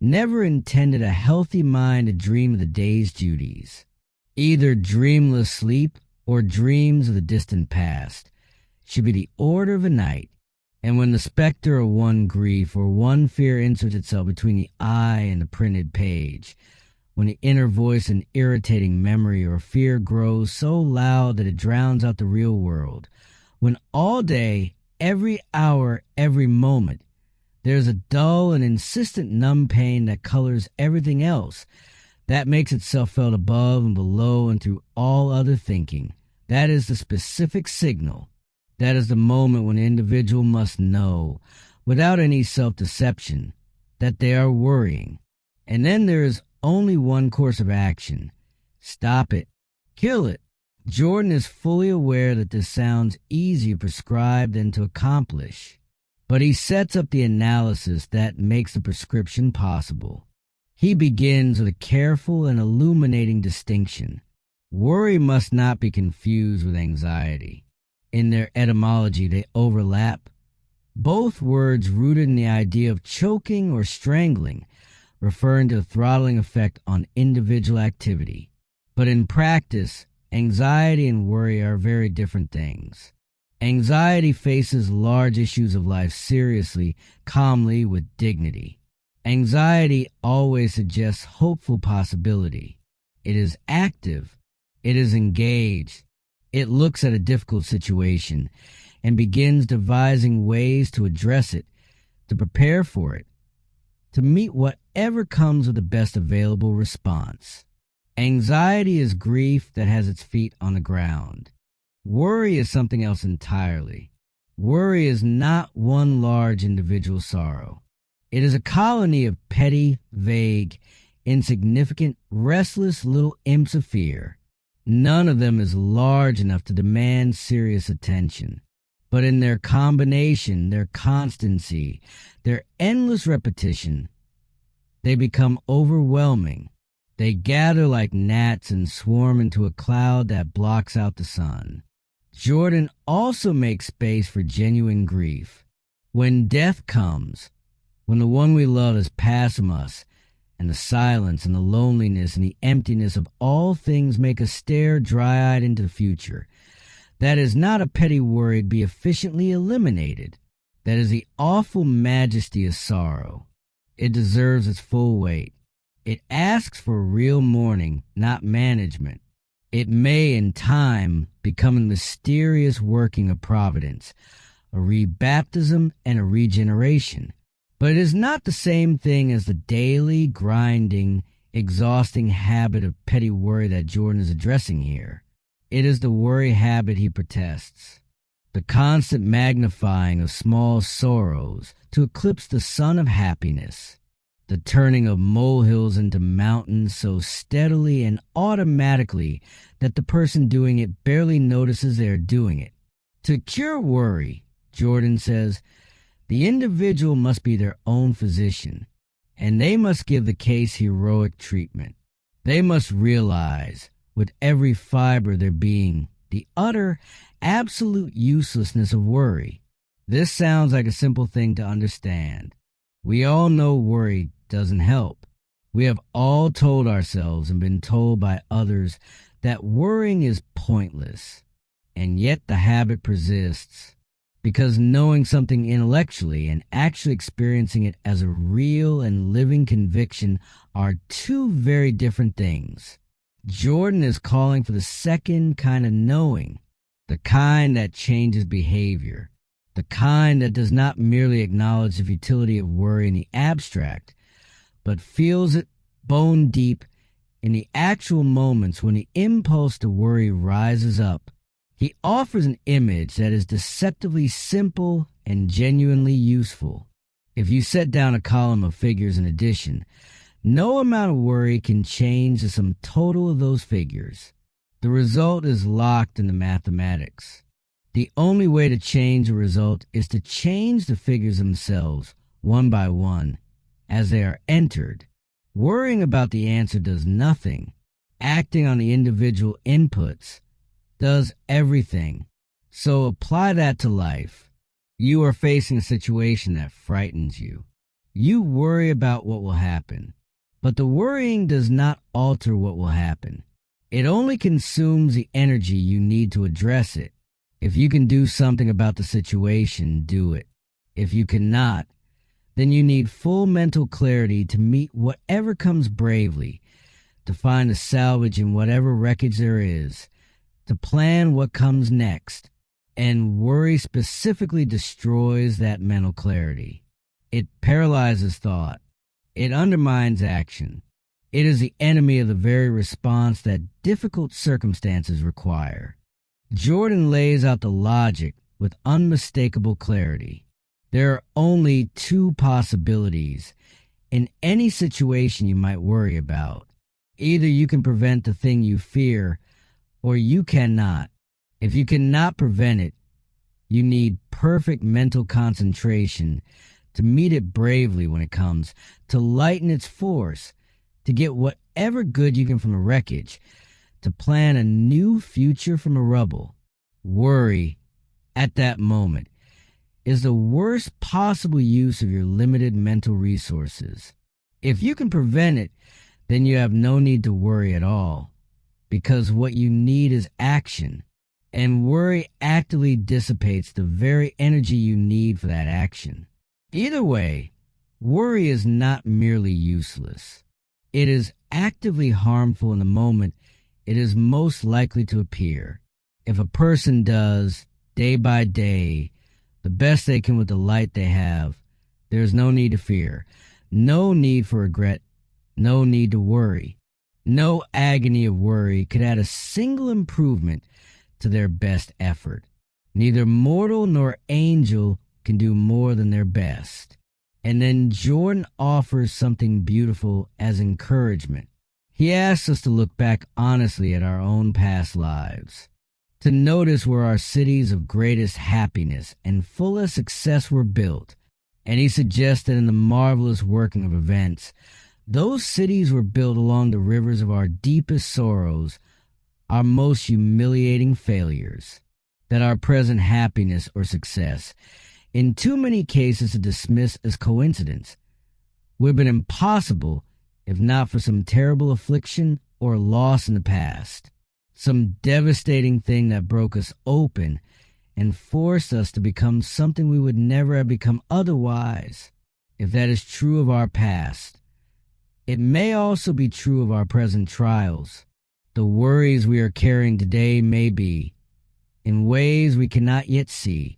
never intended a healthy mind to dream of the day's duties. Either dreamless sleep or dreams of the distant past should be the order of the night. And when the specter of one grief or one fear inserts itself between the eye and the printed page, when the inner voice and irritating memory or fear grows so loud that it drowns out the real world, when all day, every hour, every moment, there's a dull and insistent numb pain that colors everything else, that makes itself felt above and below and through all other thinking. That is the specific signal. That is the moment when the individual must know, without any self-deception, that they are worrying. And then there is only one course of action. Stop it. Kill it. Jordan is fully aware that this sounds easier to prescribe than to accomplish. But he sets up the analysis that makes the prescription possible. He begins with a careful and illuminating distinction. Worry must not be confused with anxiety. In their etymology, they overlap. Both words rooted in the idea of choking or strangling, referring to the throttling effect on individual activity. But in practice, anxiety and worry are very different things. Anxiety faces large issues of life seriously, calmly, with dignity. Anxiety always suggests hopeful possibility. It is active. It is engaged. It looks at a difficult situation and begins devising ways to address it, to prepare for it, to meet whatever comes with the best available response. Anxiety is grief that has its feet on the ground. Worry is something else entirely. Worry is not one large individual sorrow. It is a colony of petty, vague, insignificant, restless little imps of fear. None of them is large enough to demand serious attention. But in their combination, their constancy, their endless repetition, they become overwhelming. They gather like gnats and swarm into a cloud that blocks out the sun. Jordan also makes space for genuine grief. When death comes, when the one we love has passed from us, and the silence and the loneliness and the emptiness of all things make us stare dry-eyed into the future, that is not a petty worry to be efficiently eliminated. That is the awful majesty of sorrow. It deserves its full weight. It asks for real mourning, not management. It may, in time, become a mysterious working of providence, a rebaptism and a regeneration. But it is not the same thing as the daily, grinding, exhausting habit of petty worry that Jordan is addressing here. It is the worry habit he protests, the constant magnifying of small sorrows to eclipse the sun of happiness, the turning of molehills into mountains so steadily and automatically that the person doing it barely notices they are doing it. To cure worry, Jordan says, the individual must be their own physician, and they must give the case heroic treatment. They must realize, with every fiber of their being, the utter, absolute uselessness of worry. This sounds like a simple thing to understand. We all know worry doesn't help. We have all told ourselves and been told by others that worrying is pointless, and yet the habit persists. Because knowing something intellectually and actually experiencing it as a real and living conviction are two very different things. Jordan is calling for the second kind of knowing, the kind that changes behavior, the kind that does not merely acknowledge the futility of worry in the abstract, but feels it bone deep in the actual moments when the impulse to worry rises up. He offers an image that is deceptively simple and genuinely useful. If you set down a column of figures in addition, no amount of worry can change the sum total of those figures. The result is locked in the mathematics. The only way to change a result is to change the figures themselves, one by one, as they are entered. Worrying about the answer does nothing. Acting on the individual inputs does everything. So apply that to life. You are facing a situation that frightens you. You worry about what will happen. But the worrying does not alter what will happen. It only consumes the energy you need to address it. If you can do something about the situation, do it. If you cannot, then you need full mental clarity to meet whatever comes bravely, to find the salvage in whatever wreckage there is, to plan what comes next. And worry specifically destroys that mental clarity. It paralyzes thought. It undermines action. It is the enemy of the very response that difficult circumstances require. Jordan lays out the logic with unmistakable clarity. There are only two possibilities in any situation you might worry about. Either you can prevent the thing you fear, or you cannot. If you cannot prevent it, you need perfect mental concentration to meet it bravely when it comes, to lighten its force, to get whatever good you can from the wreckage, to plan a new future from the rubble. Worry, at that moment, is the worst possible use of your limited mental resources. If you can prevent it, then you have no need to worry at all, because what you need is action, and worry actively dissipates the very energy you need for that action. Either way, worry is not merely useless. It is actively harmful in the moment it is most likely to appear. If a person does, day by day, the best they can with the light they have, There's no need to fear, no need for regret, no need to worry. No agony of worry could add a single improvement to their best effort. Neither mortal nor angel can do more than their best. And then Jordan offers something beautiful as encouragement. He asks us to look back honestly at our own past lives, to notice where our cities of greatest happiness and fullest success were built. And he suggests that in the marvelous working of events, those cities were built along the rivers of our deepest sorrows, our most humiliating failures, that our present happiness or success, in too many cases, to dismiss as coincidence, would have been impossible if not for some terrible affliction or loss in the past, some devastating thing that broke us open and forced us to become something we would never have become otherwise. If that is true of our past, it may also be true of our present trials. The worries we are carrying today may be, in ways we cannot yet see,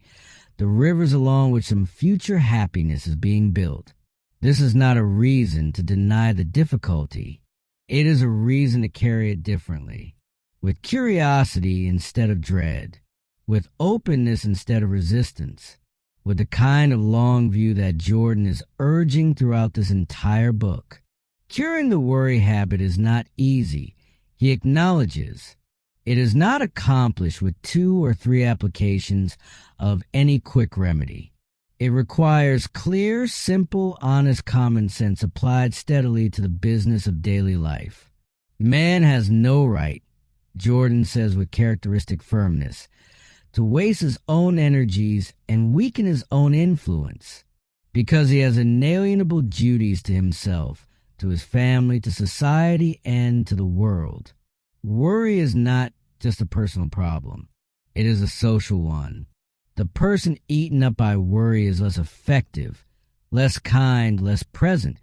the rivers along which some future happiness is being built. This is not a reason to deny the difficulty. It is a reason to carry it differently, with curiosity instead of dread, with openness instead of resistance, with the kind of long view that Jordan is urging throughout this entire book. Curing the worry habit is not easy, he acknowledges. It is not accomplished with 2 or 3 applications of any quick remedy. It requires clear, simple, honest common sense applied steadily to the business of daily life. Man has no right, Jordan says with characteristic firmness, to waste his own energies and weaken his own influence, because he has inalienable duties to himself, to his family, to society, and to the world. Worry is not just a personal problem. It is a social one. The person eaten up by worry is less effective, less kind, less present,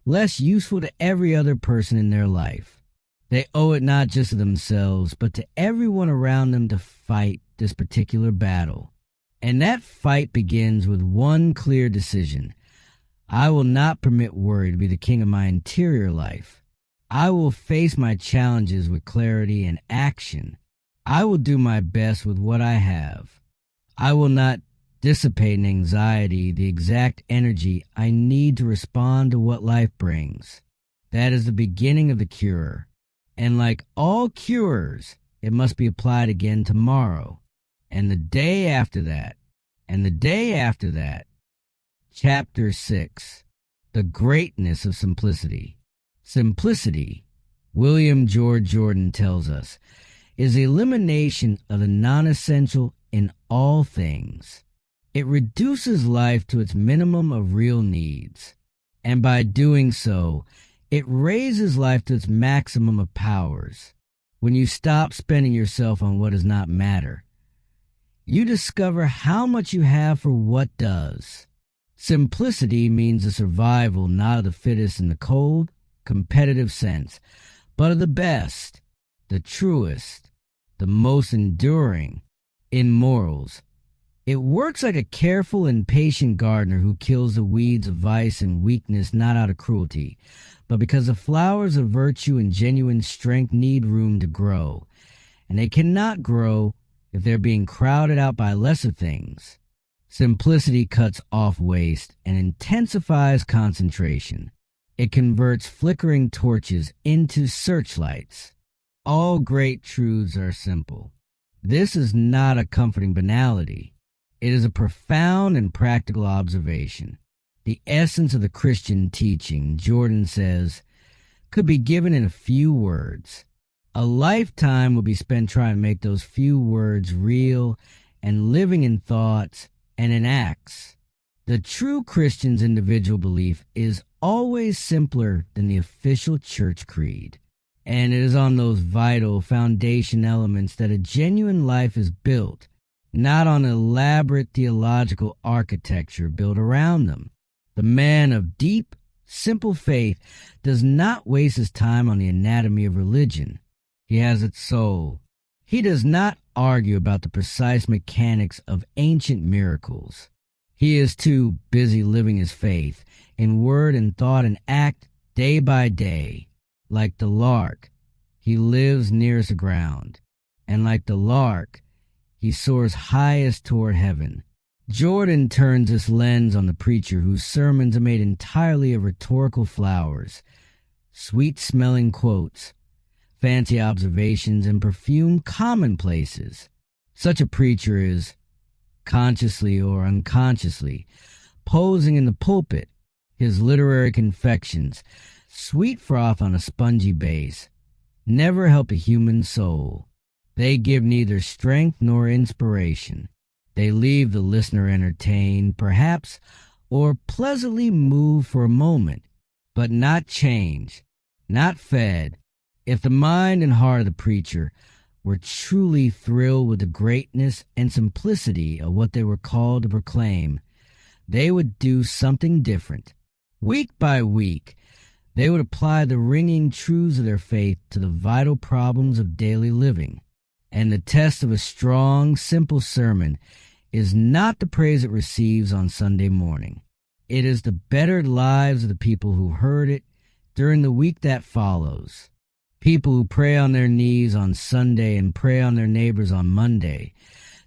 less useful to every other person in their life. They owe it not just to themselves, but to everyone around them to fight this particular battle. And that fight begins with one clear decision. I will not permit worry to be the king of my interior life. I will face my challenges with clarity and action. I will do my best with what I have. I will not dissipate in anxiety the exact energy I need to respond to what life brings. That is the beginning of the cure. And like all cures, it must be applied again tomorrow, and the day after that, and the day after that. Chapter 6. The Greatness of Simplicity. Simplicity, William George Jordan tells us, is the elimination of the non-essential in all things. It reduces life to its minimum of real needs, and by doing so, it raises life to its maximum of powers. When you stop spending yourself on what does not matter, you discover how much you have for what does. Simplicity means the survival not of the fittest in the cold, competitive sense, but of the best, the truest, the most enduring in morals. It works like a careful and patient gardener who kills the weeds of vice and weakness not out of cruelty, but because the flowers of virtue and genuine strength need room to grow, and they cannot grow if they're being crowded out by lesser things. Simplicity cuts off waste and intensifies concentration. It converts flickering torches into searchlights. All great truths are simple. This is not a comforting banality. It is a profound and practical observation. The essence of the Christian teaching, Jordan says, could be given in a few words. A lifetime will be spent trying to make those few words real and living in thoughts and in acts. The true Christian's individual belief is always simpler than the official church creed. And it is on those vital foundation elements that a genuine life is built, not on elaborate theological architecture built around them. The man of deep, simple faith does not waste his time on the anatomy of religion. He has its soul. He does not argue about the precise mechanics of ancient miracles. He is too busy living his faith in word and thought and act day by day. Like the lark, he lives nearest the ground, and like the lark, he soars highest toward heaven. Jordan turns this lens on the preacher whose sermons are made entirely of rhetorical flowers, sweet-smelling quotes, fancy observations, and perfumed commonplaces. Such a preacher is, consciously or unconsciously, posing in the pulpit, his literary confections, sweet froth on a spongy base, never help a human soul. They give neither strength nor inspiration. They leave the listener entertained, perhaps, or pleasantly moved for a moment, but not changed, not fed. If the mind and heart of the preacher were truly thrilled with the greatness and simplicity of what they were called to proclaim, they would do something different. Week by week, they would apply the ringing truths of their faith to the vital problems of daily living. And the test of a strong, simple sermon is not the praise it receives on Sunday morning. It is the bettered lives of the people who heard it during the week that follows. People who pray on their knees on Sunday and pray on their neighbors on Monday.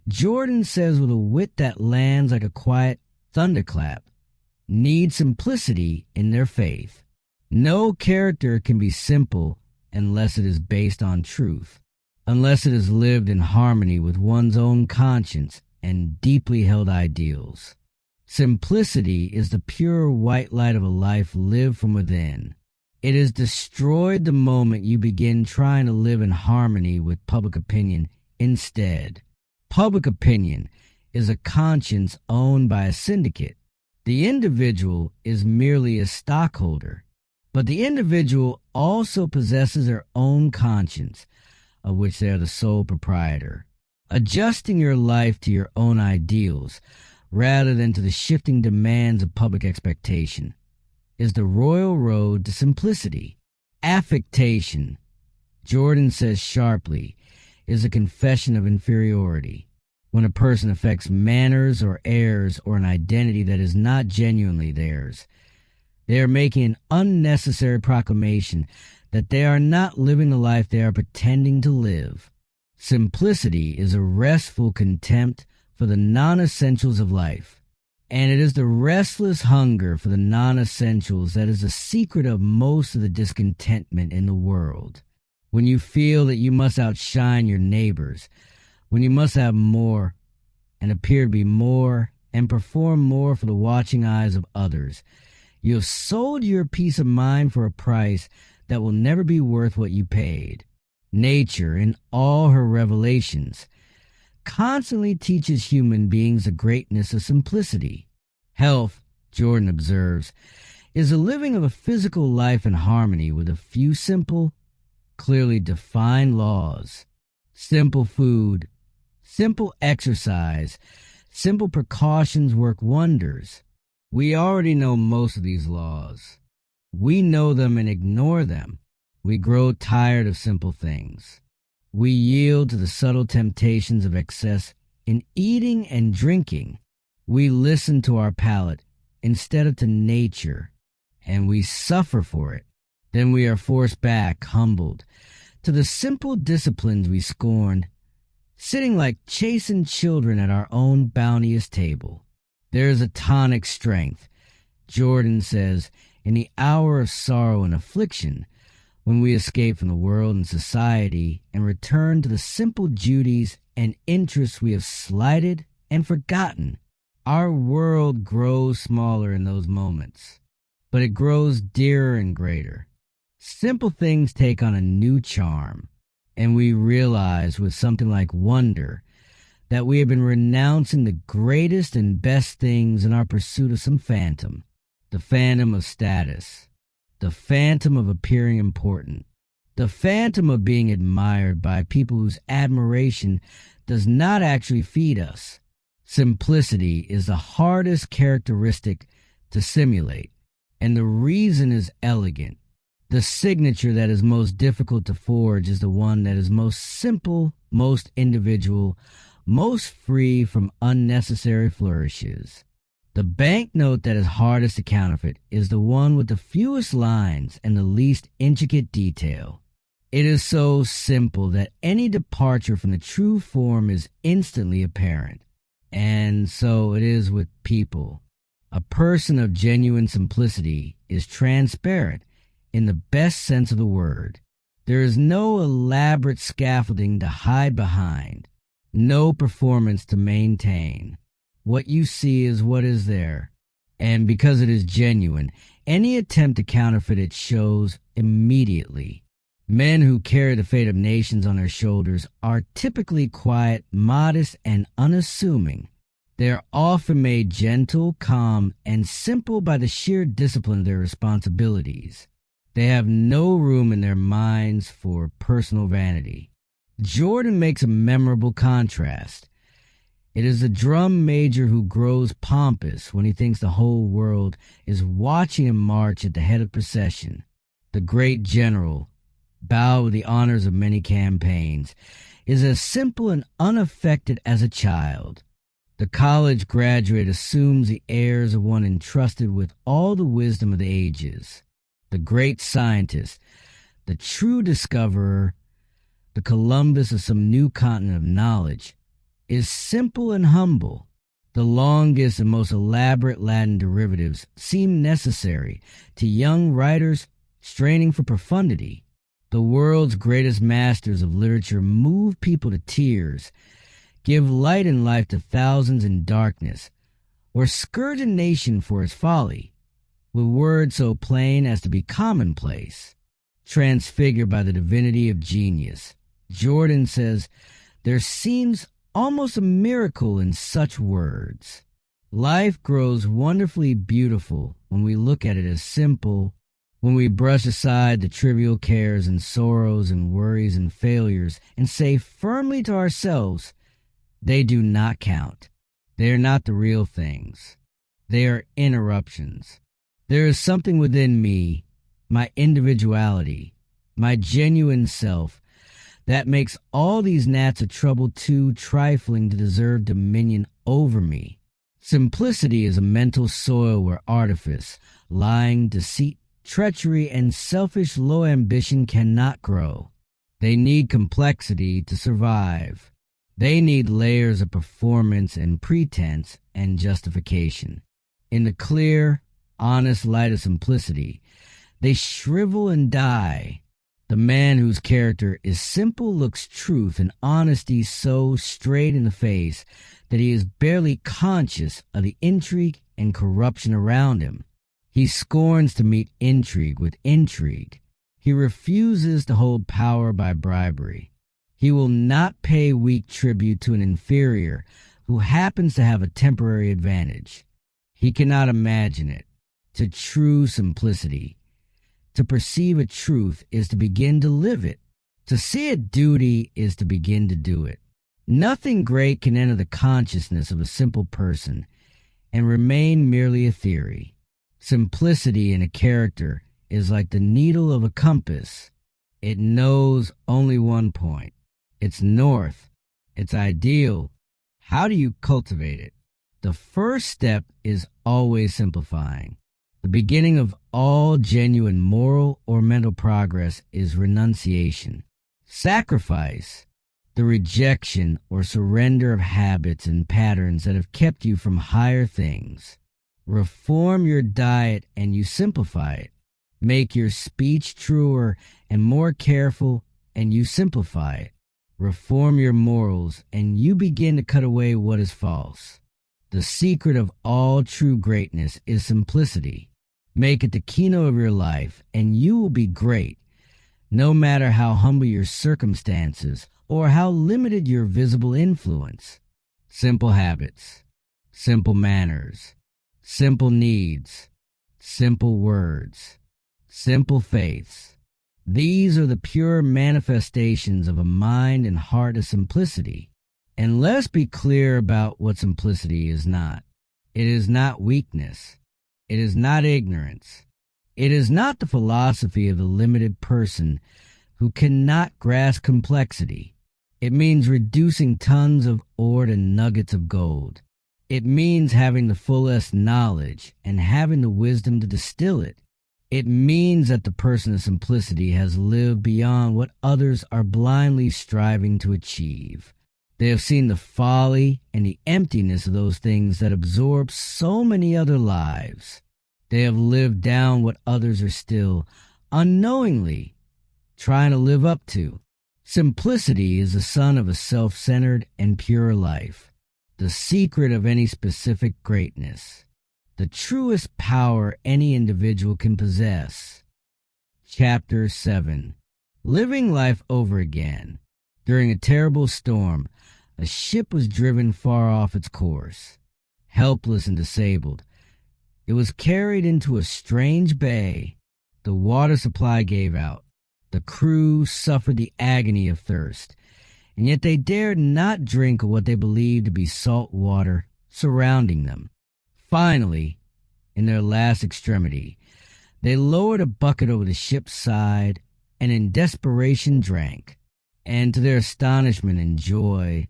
Jordan says with a wit that lands like a quiet thunderclap, need simplicity in their faith. No character can be simple unless it is based on truth, unless it is lived in harmony with one's own conscience and deeply held ideals. Simplicity is the pure white light of a life lived from within. It is destroyed the moment you begin trying to live in harmony with public opinion instead. Public opinion is a conscience owned by a syndicate. The individual is merely a stockholder, but the individual also possesses their own conscience, of which they are the sole proprietor. Adjusting your life to your own ideals, rather than to the shifting demands of public expectation, is the royal road to simplicity. Affectation, Jordan says sharply, is a confession of inferiority. When a person affects manners or airs or an identity that is not genuinely theirs, they are making an unnecessary proclamation that they are not living the life they are pretending to live. Simplicity is a restful contempt for the non-essentials of life, and it is the restless hunger for the non-essentials that is the secret of most of the discontentment in the world. When you feel that you must outshine your neighbors, when you must have more and appear to be more and perform more for the watching eyes of others, you have sold your peace of mind for a price that will never be worth what you paid. Nature, in all her revelations, constantly teaches human beings the greatness of simplicity. Health, Jordan observes, is the living of a physical life in harmony with a few simple, clearly defined laws. Simple food, simple exercise, simple precautions work wonders. We already know most of these laws. We know them and ignore them. We grow tired of simple things. We yield to the subtle temptations of excess in eating and drinking. We listen to our palate instead of to nature, and we suffer for it. Then we are forced back, humbled, to the simple disciplines we scorned, sitting like chastened children at our own bounteous table. There is a tonic strength, Jordan says, in the hour of sorrow and affliction, when we escape from the world and society and return to the simple duties and interests we have slighted and forgotten. Our world grows smaller in those moments, but it grows dearer and greater. Simple things take on a new charm, and we realize with something like wonder that we have been renouncing the greatest and best things in our pursuit of some phantom, the phantom of status, the phantom of appearing important, the phantom of being admired by people whose admiration does not actually feed us. Simplicity is the hardest characteristic to simulate, and the reason is elegant. The signature that is most difficult to forge is the one that is most simple, most individual, most free from unnecessary flourishes. The banknote that is hardest to counterfeit is the one with the fewest lines and the least intricate detail. It is so simple that any departure from the true form is instantly apparent. And so it is with people. A person of genuine simplicity is transparent in the best sense of the word. There is no elaborate scaffolding to hide behind, no performance to maintain. What you see is what is there, and because it is genuine, any attempt to counterfeit it shows immediately. Men who carry the fate of nations on their shoulders are typically quiet, modest, and unassuming. They are often made gentle, calm, and simple by the sheer discipline of their responsibilities. They have no room in their minds for personal vanity. Jordan makes a memorable contrast. It is the drum major who grows pompous when he thinks the whole world is watching him march at the head of procession. The great general, bowed with the honors of many campaigns, is as simple and unaffected as a child. The college graduate assumes the airs of one entrusted with all the wisdom of the ages. The great scientist, the true discoverer, the Columbus of some new continent of knowledge, is simple and humble. The longest and most elaborate Latin derivatives seem necessary to young writers straining for profundity. The world's greatest masters of literature move people to tears, give light and life to thousands in darkness, or scourge a nation for its folly, with words so plain as to be commonplace. Transfigured by the divinity of genius, Jordan says, there seems almost a miracle in such words. Life grows wonderfully beautiful when we look at it as simple, when we brush aside the trivial cares and sorrows and worries and failures and say firmly to ourselves, they do not count. They are not the real things. They are interruptions. There is something within me, my individuality, my genuine self, that makes all these gnats of trouble too trifling to deserve dominion over me. Simplicity is a mental soil where artifice, lying, deceit, treachery, and selfish low ambition cannot grow. They need complexity to survive. They need layers of performance and pretense and justification. In the clear, honest light of simplicity, they shrivel and die. The man whose character is simple looks truth and honesty so straight in the face that he is barely conscious of the intrigue and corruption around him. He scorns to meet intrigue with intrigue. He refuses to hold power by bribery. He will not pay weak tribute to an inferior who happens to have a temporary advantage. He cannot imagine it. To true simplicity, to perceive a truth is to begin to live it. To see a duty is to begin to do it. Nothing great can enter the consciousness of a simple person and remain merely a theory. Simplicity in a character is like the needle of a compass. It knows only one point. It's north. It's ideal. How do you cultivate it? The first step is always simplifying. The beginning of all genuine moral or mental progress is renunciation. Sacrifice, the rejection or surrender of habits and patterns that have kept you from higher things. Reform your diet and you simplify it. Make your speech truer and more careful and you simplify it. Reform your morals and you begin to cut away what is false. The secret of all true greatness is simplicity. Make it the keynote of your life, and you will be great, no matter how humble your circumstances or how limited your visible influence. Simple habits, simple manners, simple needs, simple words, simple faiths. These are the pure manifestations of a mind and heart of simplicity. And let's be clear about what simplicity is not. It is not weakness. It is not ignorance. It is not the philosophy of the limited person who cannot grasp complexity. It means reducing tons of ore to nuggets of gold. It means having the fullest knowledge and having the wisdom to distill it. It means that the person of simplicity has lived beyond what others are blindly striving to achieve. They have seen the folly and the emptiness of those things that absorb so many other lives. They have lived down what others are still, unknowingly, trying to live up to. Simplicity is the son of a self-centered and pure life, the secret of any specific greatness, the truest power any individual can possess. Chapter 7. Living life over again. During a terrible storm, a ship was driven far off its course. Helpless and disabled, it was carried into a strange bay. The water supply gave out. The crew suffered the agony of thirst, and yet they dared not drink of what they believed to be salt water surrounding them. Finally, in their last extremity, they lowered a bucket over the ship's side and in desperation drank. And to their astonishment and joy,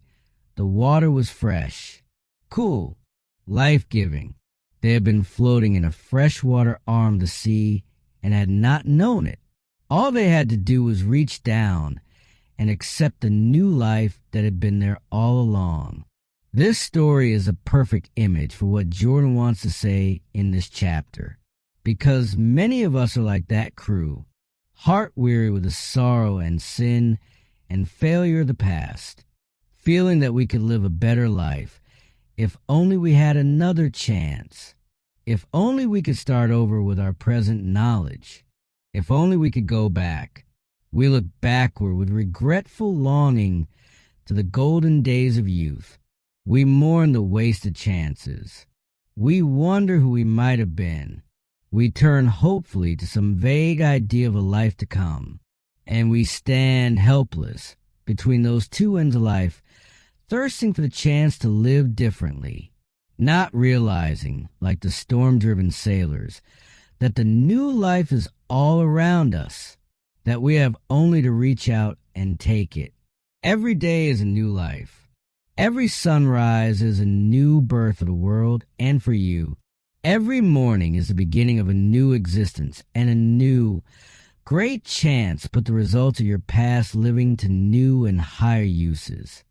the water was fresh, cool, life-giving. They had been floating in a freshwater arm of the sea and had not known it. All they had to do was reach down and accept the new life that had been there all along. This story is a perfect image for what Jordan wants to say in this chapter, because many of us are like that crew, heart-weary with the sorrow and sin and failure of the past, feeling that we could live a better life if only we had another chance, if only we could start over with our present knowledge, if only we could go back. We look backward with regretful longing to the golden days of youth. We mourn the wasted chances. We wonder who we might have been. We turn hopefully to some vague idea of a life to come. And we stand helpless between those two ends of life, thirsting for the chance to live differently, not realizing, like the storm-driven sailors, that the new life is all around us, that we have only to reach out and take it. Every day is a new life. Every sunrise is a new birth for the world and for you. Every morning is the beginning of a new existence and a new, great chance to put the results of your past living to new and higher uses.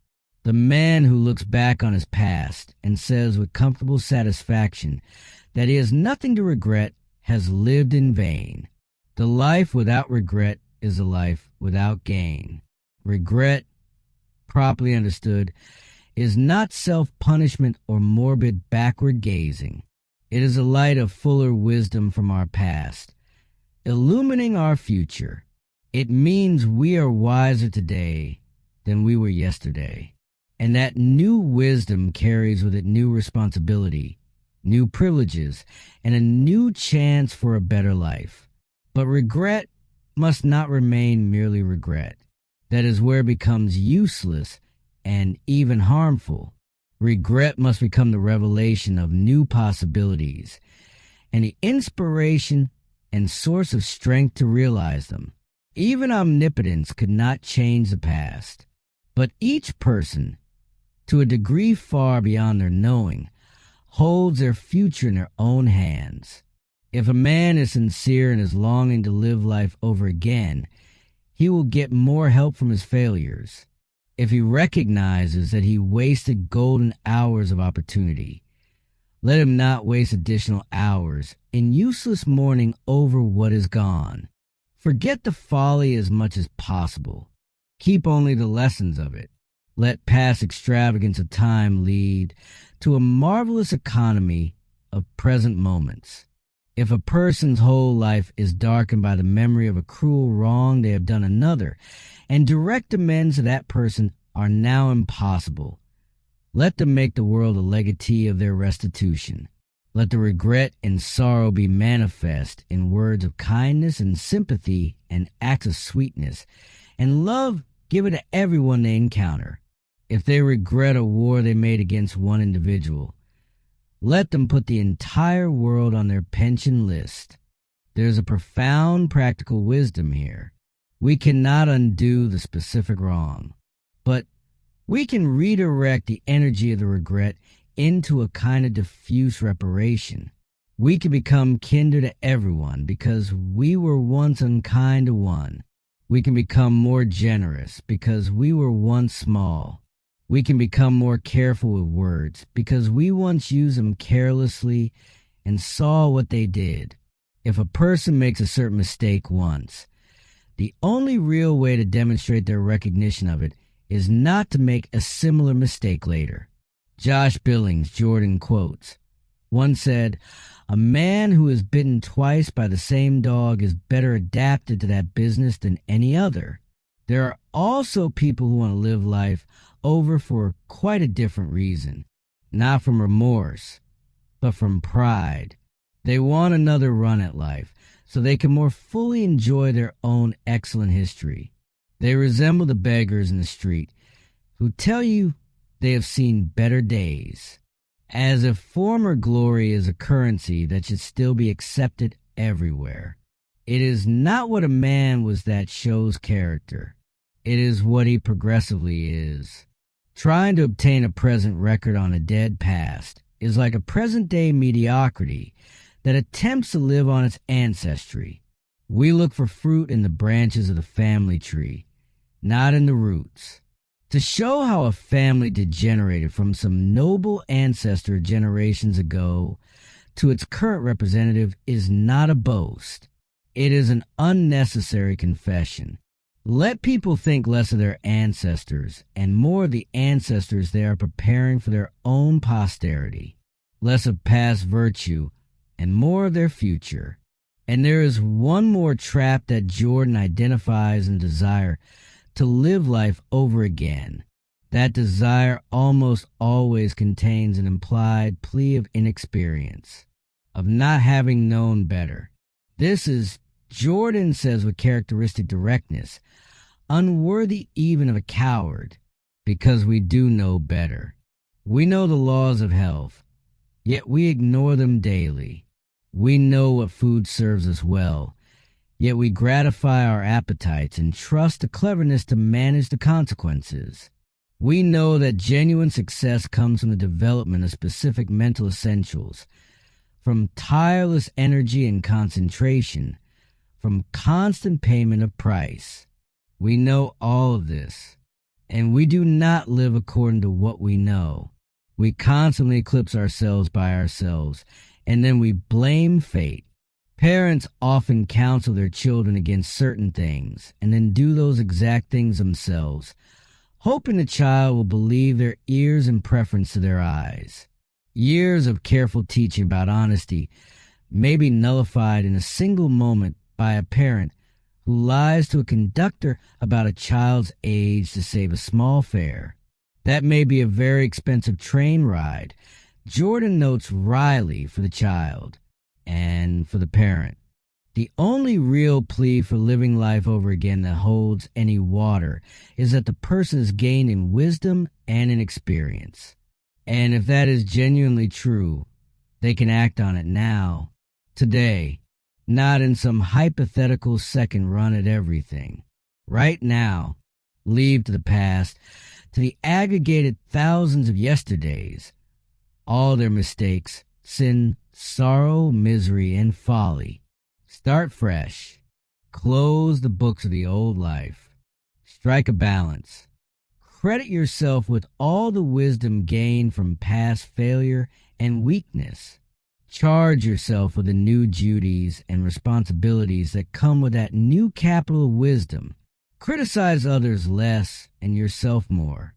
The man who looks back on his past and says with comfortable satisfaction that he has nothing to regret has lived in vain. The life without regret is a life without gain. Regret, properly understood, is not self-punishment or morbid backward gazing. It is a light of fuller wisdom from our past, illumining our future. It means we are wiser today than we were yesterday. And that new wisdom carries with it new responsibility, new privileges, and a new chance for a better life. But regret must not remain merely regret. That is where it becomes useless and even harmful. Regret must become the revelation of new possibilities and the inspiration and source of strength to realize them. Even omnipotence could not change the past, but each person, to a degree far beyond their knowing, holds their future in their own hands. If a man is sincere in his longing to live life over again, he will get more help from his failures. If he recognizes that he wasted golden hours of opportunity, let him not waste additional hours in useless mourning over what is gone. Forget the folly as much as possible. Keep only the lessons of it. Let past extravagance of time lead to a marvelous economy of present moments. If a person's whole life is darkened by the memory of a cruel wrong they have done another, and direct amends to that person are now impossible, let them make the world a legatee of their restitution. Let the regret and sorrow be manifest in words of kindness and sympathy and acts of sweetness, and love given to everyone they encounter. If they regret a war they made against one individual, let them put the entire world on their pension list. There's a profound practical wisdom here. We cannot undo the specific wrong, but we can redirect the energy of the regret into a kind of diffuse reparation. We can become kinder to everyone because we were once unkind to one. We can become more generous because we were once small. We can become more careful with words because we once used them carelessly and saw what they did. If a person makes a certain mistake once, the only real way to demonstrate their recognition of it is not to make a similar mistake later. Josh Billings, Jordan quotes, once said, "A man who is bitten twice by the same dog is better adapted to that business than any other." There are also people who want to live life over for quite a different reason. Not from remorse, but from pride. They want another run at life so they can more fully enjoy their own excellent history. They resemble the beggars in the street who tell you they have seen better days, as if former glory is a currency that should still be accepted everywhere. It is not what a man was that shows character. It is what he progressively is. Trying to obtain a present record on a dead past is like a present-day mediocrity that attempts to live on its ancestry. We look for fruit in the branches of the family tree, not in the roots. To show how a family degenerated from some noble ancestor generations ago to its current representative is not a boast. It is an unnecessary confession. Let people think less of their ancestors and more of the ancestors they are preparing for their own posterity. Less of past virtue and more of their future. And there is one more trap that Jordan identifies in desire to live life over again. That desire almost always contains an implied plea of inexperience, of not having known better. This is, Jordan says with characteristic directness, unworthy even of a coward, because we do know better. We know the laws of health, yet we ignore them daily. We know what food serves us well, yet we gratify our appetites and trust the cleverness to manage the consequences. We know that genuine success comes from the development of specific mental essentials, from tireless energy and concentration, from constant payment of price. We know all of this, and we do not live according to what we know. We constantly eclipse ourselves by ourselves, and then we blame fate. Parents often counsel their children against certain things, and then do those exact things themselves, hoping the child will believe their ears in preference to their eyes. Years of careful teaching about honesty may be nullified in a single moment by a parent who lies to a conductor about a child's age to save a small fare. That may be a very expensive train ride. Jordan notes wryly for the child and for the parent. The only real plea for living life over again that holds any water is that the person is gained in wisdom and in experience. And if that is genuinely true, they can act on it now, today, not in some hypothetical second run at everything. Right now, leave to the past, to the aggregated thousands of yesterdays, all their mistakes, sin, sorrow, misery, and folly. Start fresh. Close the books of the old life. Strike a balance. Credit yourself with all the wisdom gained from past failure and weakness. Charge yourself with the new duties and responsibilities that come with that new capital of wisdom. Criticize others less and yourself more.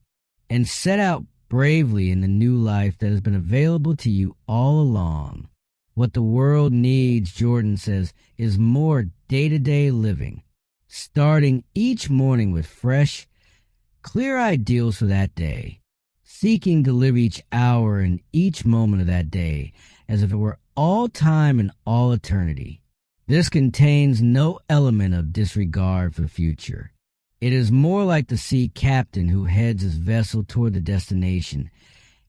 And set out bravely in the new life that has been available to you all along. What the world needs, Jordan says, is more day-to-day living, starting each morning with fresh, clear ideals for that day, seeking to live each hour and each moment of that day as if it were all time and all eternity. This contains no element of disregard for the future. It is more like the sea captain who heads his vessel toward the destination,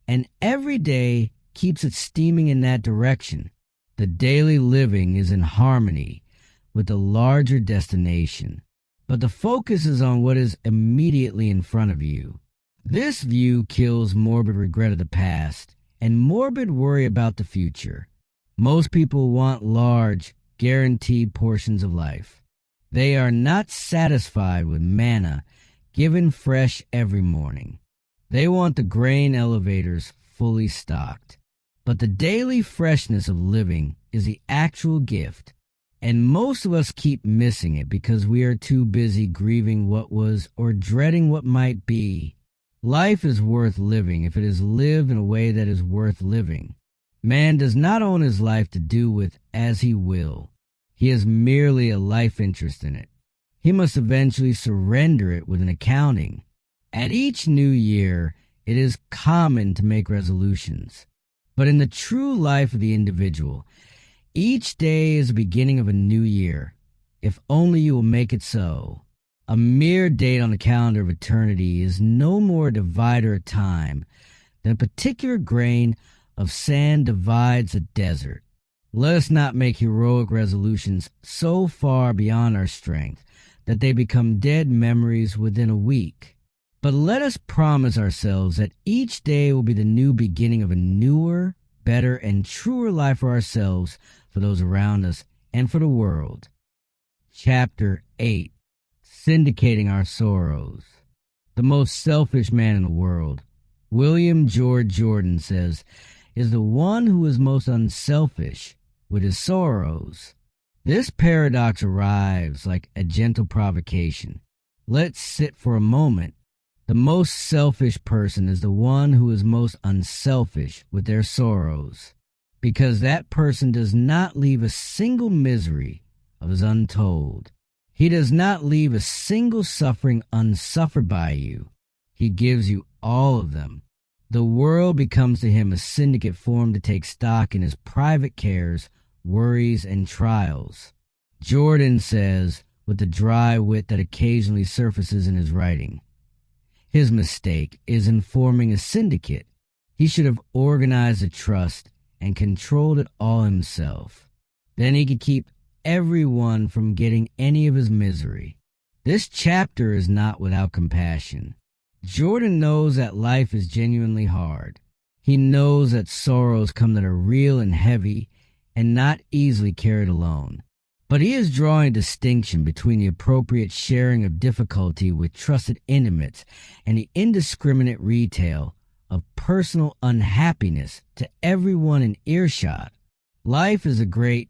and every day keeps it steaming in that direction. The daily living is in harmony with the larger destination, but the focus is on what is immediately in front of you. This view kills morbid regret of the past and morbid worry about the future. Most people want large, guaranteed portions of life. They are not satisfied with manna given fresh every morning. They want the grain elevators fully stocked. But the daily freshness of living is the actual gift, and most of us keep missing it because we are too busy grieving what was or dreading what might be. Life is worth living if it is lived in a way that is worth living. Man does not own his life to do with as he will. He has merely a life interest in it. He must eventually surrender it with an accounting. At each new year, it is common to make resolutions. But in the true life of the individual, each day is the beginning of a new year, if only you will make it so. A mere date on the calendar of eternity is no more a divider of time than a particular grain of sand divides a desert. Let us not make heroic resolutions so far beyond our strength that they become dead memories within a week. But let us promise ourselves that each day will be the new beginning of a newer, better, and truer life for ourselves, for those around us, and for the world. Chapter 8. Syndicating Our Sorrows. The most selfish man in the world, William George Jordan says, is the one who is most unselfish with his sorrows. This paradox arrives like a gentle provocation. Let's sit for a moment. The most selfish person is the one who is most unselfish with their sorrows, because that person does not leave a single misery of his untold. He does not leave a single suffering unsuffered by you. He gives you all of them. The world becomes to him a syndicate formed to take stock in his private cares, worries, and trials. Jordan says, with the dry wit that occasionally surfaces in his writing, his mistake is in forming a syndicate. He should have organized a trust and controlled it all himself. Then he could keep everyone from getting any of his misery. This chapter is not without compassion. Jordan knows that life is genuinely hard. He knows that sorrows come that are real and heavy and not easily carried alone. But he is drawing a distinction between the appropriate sharing of difficulty with trusted intimates and the indiscriminate retail of personal unhappiness to everyone in earshot. Life is a great,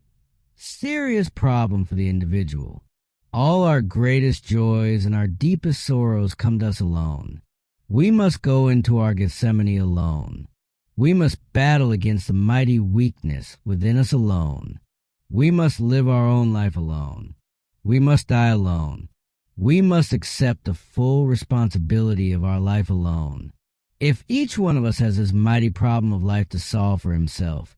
serious problem for the individual. All our greatest joys and our deepest sorrows come to us alone. We must go into our Gethsemane alone. We must battle against the mighty weakness within us alone. We must live our own life alone. We must die alone. We must accept the full responsibility of our life alone. If each one of us has this mighty problem of life to solve for himself,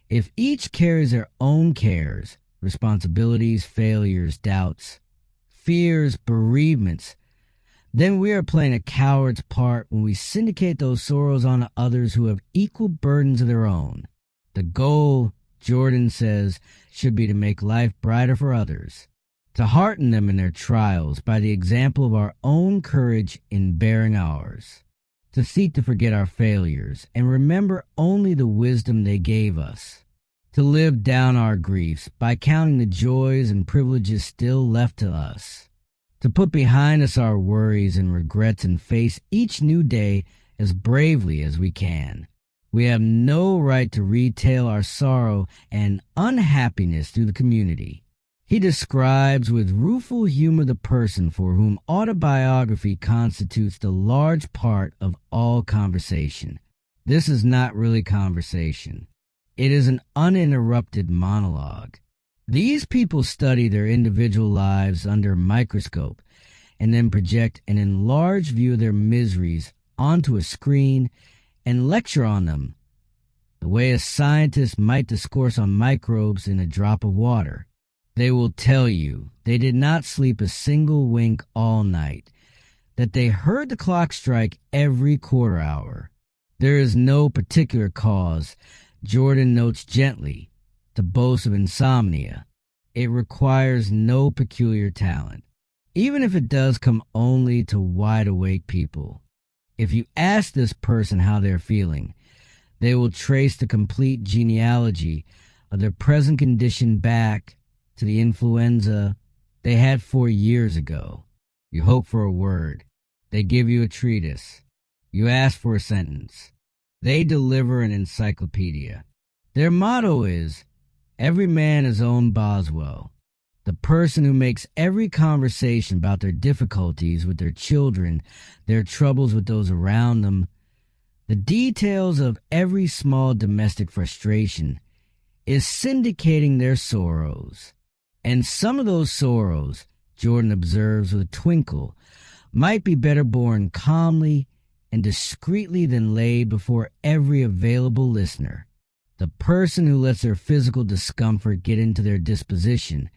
if each carries their own cares, responsibilities, failures, doubts, fears, bereavements, then we are playing a coward's part when we syndicate those sorrows onto others who have equal burdens of their own. The goal, Jordan says, should be to make life brighter for others, to hearten them in their trials by the example of our own courage in bearing ours, to seek to forget our failures and remember only the wisdom they gave us, to live down our griefs by counting the joys and privileges still left to us, to put behind us our worries and regrets and face each new day as bravely as we can. We have no right to retail our sorrow and unhappiness through the community. He describes with rueful humor the person for whom autobiography constitutes the large part of all conversation. This is not really conversation. It is an uninterrupted monologue. These people study their individual lives under a microscope and then project an enlarged view of their miseries onto a screen and lecture on them, the way a scientist might discourse on microbes in a drop of water. They will tell you they did not sleep a single wink all night, that they heard the clock strike every quarter hour. There is no particular cause, Jordan notes gently, to boast of insomnia. It requires no peculiar talent, even if it does come only to wide-awake people. If you ask this person how they're feeling, They will trace the complete genealogy of their present condition back to the influenza they had 4 years ago. You hope for a word. They give you a treatise. You ask for a sentence. They deliver an encyclopedia. Their motto is, every man his own Boswell. The person who makes every conversation about their difficulties with their children, their troubles with those around them, the details of every small domestic frustration, is syndicating their sorrows. And some of those sorrows, Jordan observes with a twinkle, might be better borne calmly and discreetly than laid before every available listener. The person who lets their physical discomfort get into their disposition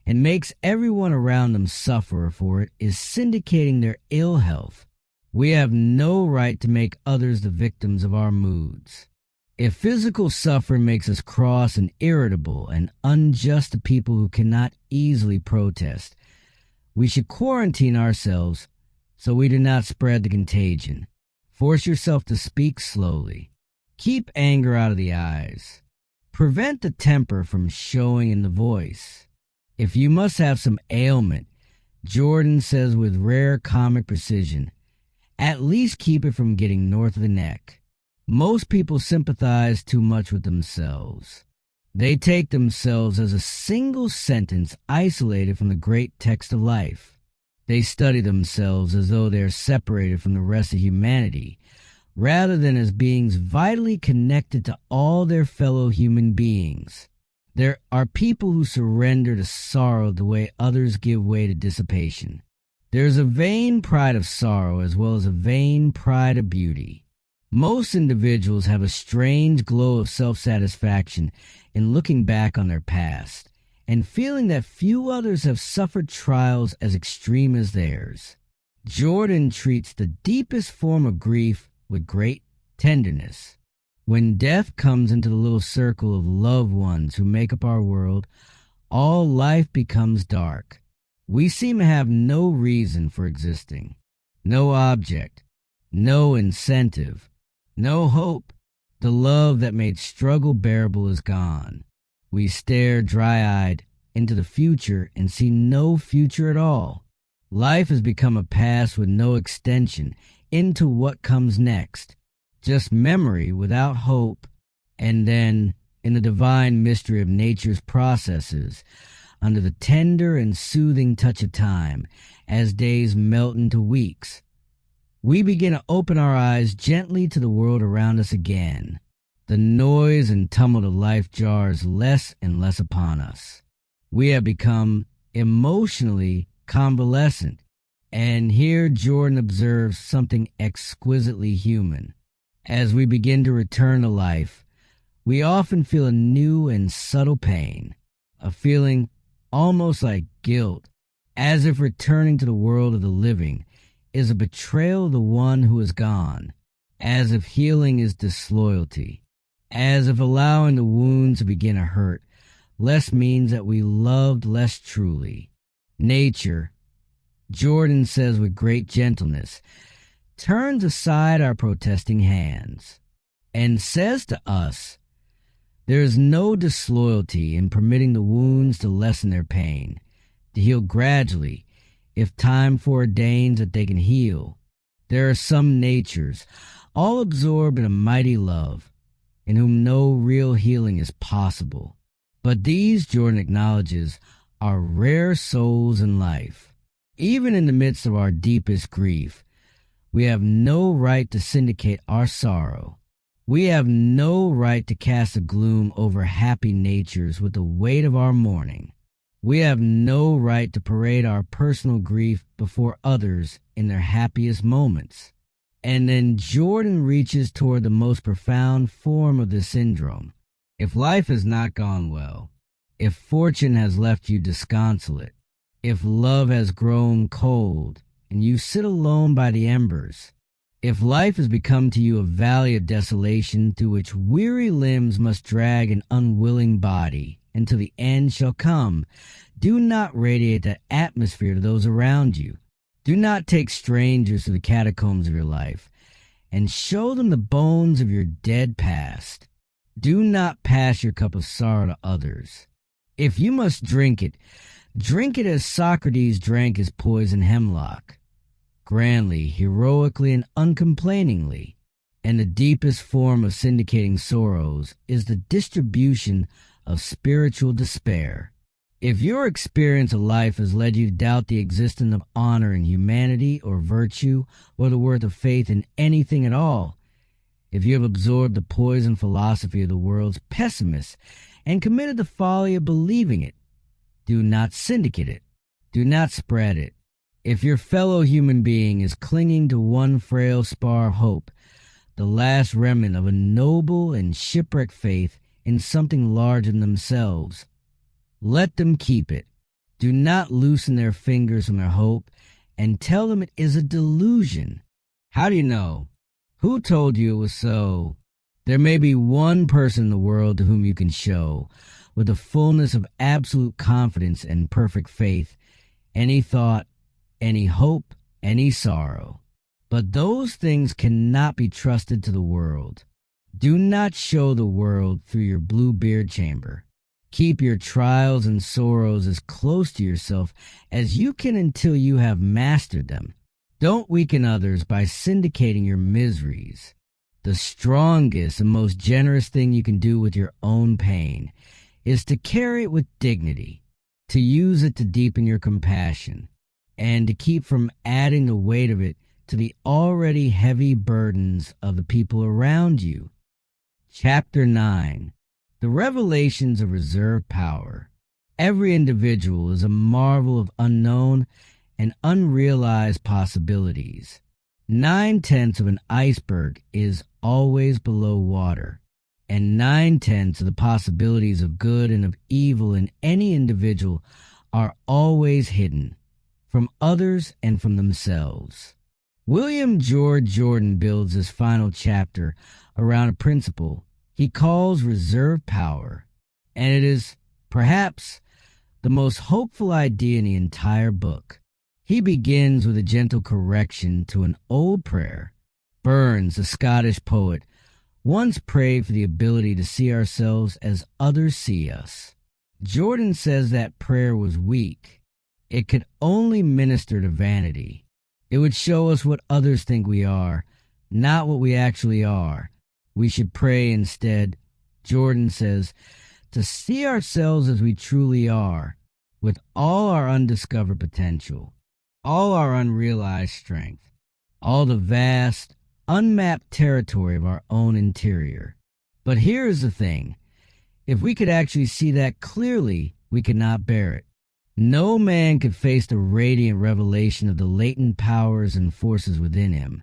and makes everyone around them suffer for it is syndicating their ill health. We have no right to make others the victims of our moods. If physical suffering makes us cross and irritable and unjust to people who cannot easily protest, we should quarantine ourselves so we do not spread the contagion. Force yourself to speak slowly. Keep anger out of the eyes. Prevent the temper from showing in the voice. If you must have some ailment, Jordan says with rare comic precision, at least keep it from getting north of the neck. Most people sympathize too much with themselves. They take themselves as a single sentence isolated from the great text of life. They study themselves as though they are separated from the rest of humanity, rather than as beings vitally connected to all their fellow human beings. There are people who surrender to sorrow the way others give way to dissipation. There is a vain pride of sorrow as well as a vain pride of beauty. Most individuals have a strange glow of self-satisfaction in looking back on their past and feeling that few others have suffered trials as extreme as theirs. Jordan treats the deepest form of grief with great tenderness. When death comes into the little circle of loved ones who make up our world, all life becomes dark. We seem to have no reason for existing, no object, no incentive, no hope. The love that made struggle bearable is gone. We stare dry-eyed into the future and see no future at all. Life has become a past with no extension into what comes next. Just memory without hope, and then, in the divine mystery of nature's processes, under the tender and soothing touch of time, as days melt into weeks, we begin to open our eyes gently to the world around us again. The noise and tumult of life jars less and less upon us. We have become emotionally convalescent, and here Jordan observes something exquisitely human. As we begin to return to life, we often feel a new and subtle pain, a feeling almost like guilt, as if returning to the world of the living is a betrayal of the one who is gone, as if healing is disloyalty, as if allowing the wounds to begin to hurt less means that we loved less truly. Nature, Jordan says with great gentleness, turns aside our protesting hands and says to us, there is no disloyalty in permitting the wounds to lessen their pain, to heal gradually, if time foreordains that they can heal. There are some natures, all absorbed in a mighty love, in whom no real healing is possible. But these, Jordan acknowledges, are rare souls in life. Even in the midst of our deepest grief, we have no right to syndicate our sorrow. We have no right to cast a gloom over happy natures with the weight of our mourning. We have no right to parade our personal grief before others in their happiest moments. And then Jordan reaches toward the most profound form of this syndrome. If life has not gone well, if fortune has left you disconsolate, if love has grown cold and you sit alone by the embers, if life has become to you a valley of desolation through which weary limbs must drag an unwilling body until the end shall come, do not radiate that atmosphere to those around you. Do not take strangers to the catacombs of your life and show them the bones of your dead past. Do not pass your cup of sorrow to others. If you must drink it as Socrates drank his poison hemlock, grandly, heroically, and uncomplainingly. And the deepest form of syndicating sorrows is the distribution of spiritual despair. If your experience of life has led you to doubt the existence of honor in humanity or virtue or the worth of faith in anything at all, if you have absorbed the poison philosophy of the world's pessimists and committed the folly of believing it, do not syndicate it. Do not spread it. If your fellow human being is clinging to one frail spar of hope, the last remnant of a noble and shipwrecked faith in something larger than themselves, let them keep it. Do not loosen their fingers from their hope and tell them it is a delusion. How do you know? Who told you it was so? There may be one person in the world to whom you can show, with the fullness of absolute confidence and perfect faith, any thought, any hope, any sorrow. But those things cannot be trusted to the world. Do not show the world through your blue beard chamber. Keep your trials and sorrows as close to yourself as you can until you have mastered them. Don't weaken others by syndicating your miseries. The strongest and most generous thing you can do with your own pain is to carry it with dignity, to use it to deepen your compassion, and to keep from adding the weight of it to the already heavy burdens of the people around you. Chapter 9. The Revelations of Reserved Power. Every individual is a marvel of unknown and unrealized possibilities. 9/10 of an iceberg is always below water, and 9/10 of the possibilities of good and of evil in any individual are always hidden from others and from themselves. William George Jordan builds his final chapter around a principle he calls reserve power, and it is, perhaps, the most hopeful idea in the entire book. He begins with a gentle correction to an old prayer. Burns, the Scottish poet, once prayed for the ability to see ourselves as others see us. Jordan says that prayer was weak. It could only minister to vanity. It would show us what others think we are, not what we actually are. We should pray instead, Jordan says, to see ourselves as we truly are, with all our undiscovered potential, all our unrealized strength, all the vast, unmapped territory of our own interior. But here is the thing. If we could actually see that clearly, we could not bear it. No man could face the radiant revelation of the latent powers and forces within him,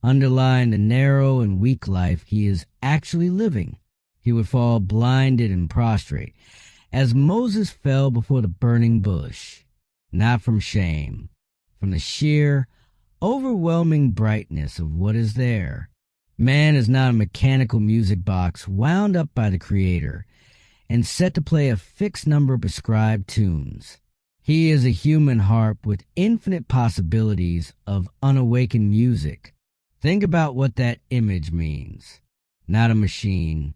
underlying the narrow and weak life he is actually living. He would fall blinded and prostrate, as Moses fell before the burning bush, not from shame, from the sheer, overwhelming brightness of what is there. Man is not a mechanical music box wound up by the Creator and set to play a fixed number of prescribed tunes. He is a human harp with infinite possibilities of unawakened music. Think about what that image means. Not a machine,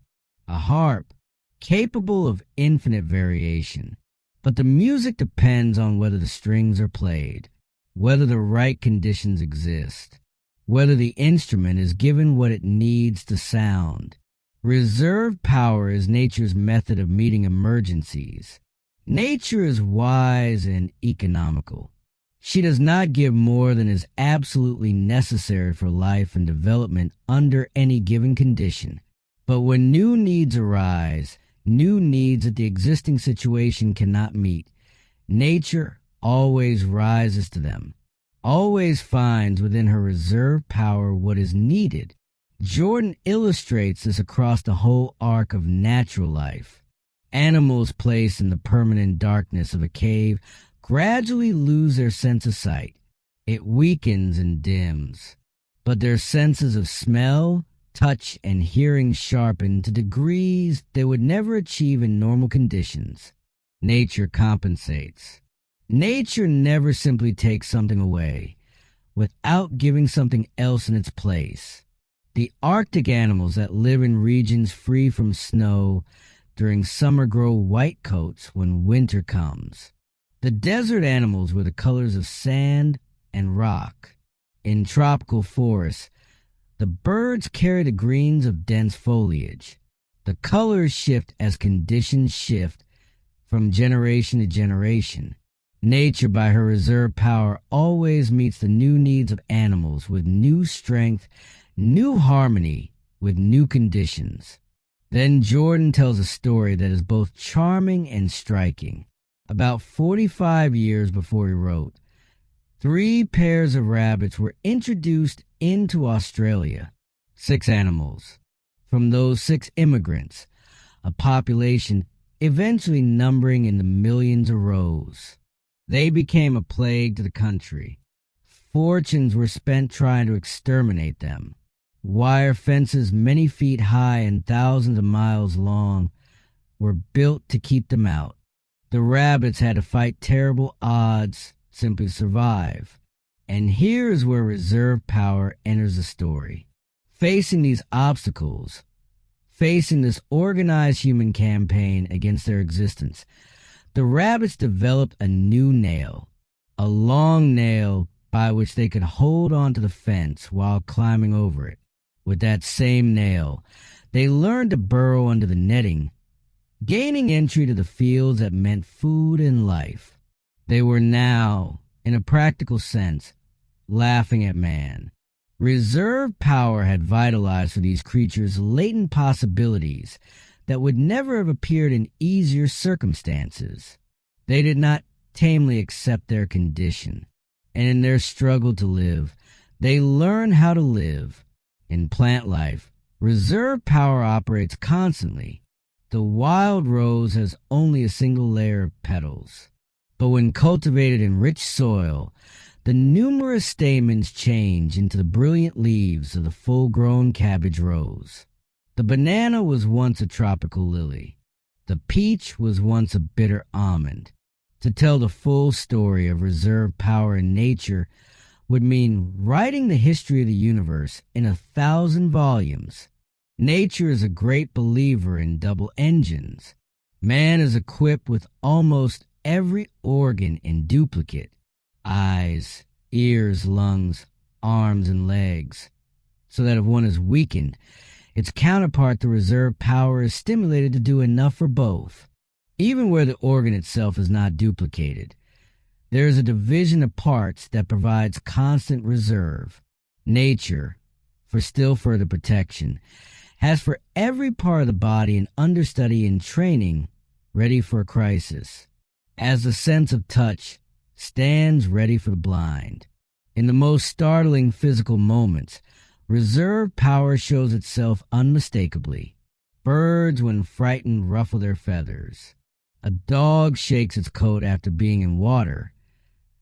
a harp, capable of infinite variation. But the music depends on whether the strings are played, whether the right conditions exist, whether the instrument is given what it needs to sound. Reserve power is nature's method of meeting emergencies. Nature is wise and economical. She does not give more than is absolutely necessary for life and development under any given condition. But when new needs arise, new needs that the existing situation cannot meet, nature always rises to them, always finds within her reserve power what is needed. Jordan illustrates this across the whole arc of natural life. Animals placed in the permanent darkness of a cave gradually lose their sense of sight. It weakens and dims, but their senses of smell, touch, and hearing sharpen to degrees they would never achieve in normal conditions. Nature compensates. Nature never simply takes something away without giving something else in its place. The Arctic animals that live in regions free from snow during summer grow white coats when winter comes. The desert animals were the colors of sand and rock. In tropical forests, the birds carry the greens of dense foliage. The colors shift as conditions shift from generation to generation. Nature, by her reserve power, always meets the new needs of animals with new strength, new harmony, with new conditions. Then Jordan tells a story that is both charming and striking. About 45 years before he wrote, 3 pairs of rabbits were introduced into Australia. 6 animals. From those 6 immigrants, a population eventually numbering in the millions arose. They became a plague to the country. Fortunes were spent trying to exterminate them. Wire fences many feet high and thousands of miles long were built to keep them out. The rabbits had to fight terrible odds simply to survive. And here is where reserve power enters the story. Facing these obstacles, facing this organized human campaign against their existence, the rabbits developed a new nail, a long nail by which they could hold onto the fence while climbing over it. With that same nail, they learned to burrow under the netting, gaining entry to the fields that meant food and life. They were now, in a practical sense, laughing at man. Reserve power had vitalized for these creatures latent possibilities that would never have appeared in easier circumstances. They did not tamely accept their condition, and in their struggle to live, they learned how to live. In plant life, reserve power operates constantly. The wild rose has only a single layer of petals. But when cultivated in rich soil, the numerous stamens change into the brilliant leaves of the full-grown cabbage rose. The banana was once a tropical lily. The peach was once a bitter almond. To tell the full story of reserve power in nature would mean writing the history of the universe in 1,000 volumes. Nature is a great believer in double engines. Man is equipped with almost every organ in duplicate: eyes, ears, lungs, arms, and legs, so that if one is weakened, its counterpart, the reserve power, is stimulated to do enough for both. Even where the organ itself is not duplicated, there is a division of parts that provides constant reserve. Nature, for still further protection, has for every part of the body an understudy in training ready for a crisis, as the sense of touch stands ready for the blind. In the most startling physical moments, reserve power shows itself unmistakably. Birds, when frightened, ruffle their feathers. A dog shakes its coat after being in water,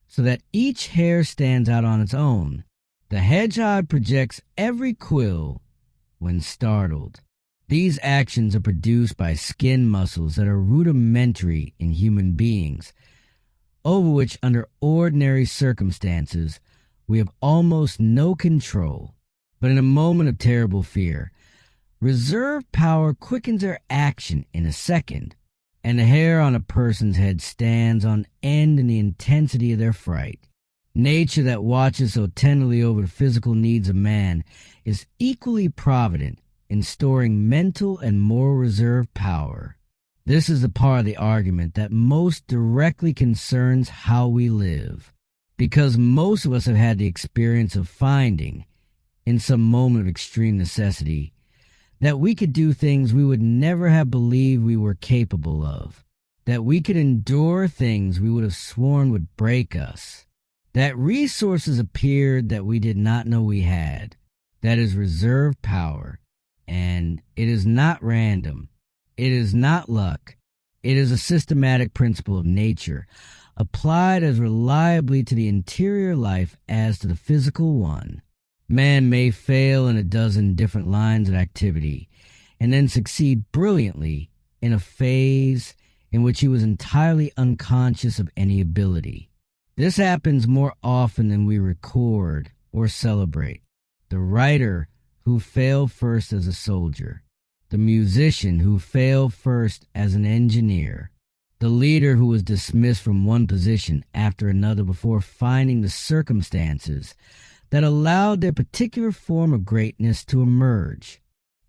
so that each hair stands out on its own. The hedgehog projects every quill when startled. These actions are produced by skin muscles that are rudimentary in human beings, over which under ordinary circumstances we have almost no control. But in a moment of terrible fear, reserve power quickens their action in a second, and the hair on a person's head stands on end in the intensity of their fright. Nature, that watches so tenderly over the physical needs of man, is equally provident in storing mental and moral reserve power. This is the part of the argument that most directly concerns how we live, because most of us have had the experience of finding, in some moment of extreme necessity, that we could do things we would never have believed we were capable of, that we could endure things we would have sworn would break us, that resources appeared that we did not know we had. That is reserve power, and it is not random. It is not luck. It is a systematic principle of nature, applied as reliably to the interior life as to the physical one. Man may fail in a dozen different lines of activity, and then succeed brilliantly in a phase in which he was entirely unconscious of any ability. This happens more often than we record or celebrate. The writer who failed first as a soldier, the musician who failed first as an engineer, the leader who was dismissed from one position after another before finding the circumstances that allowed their particular form of greatness to emerge.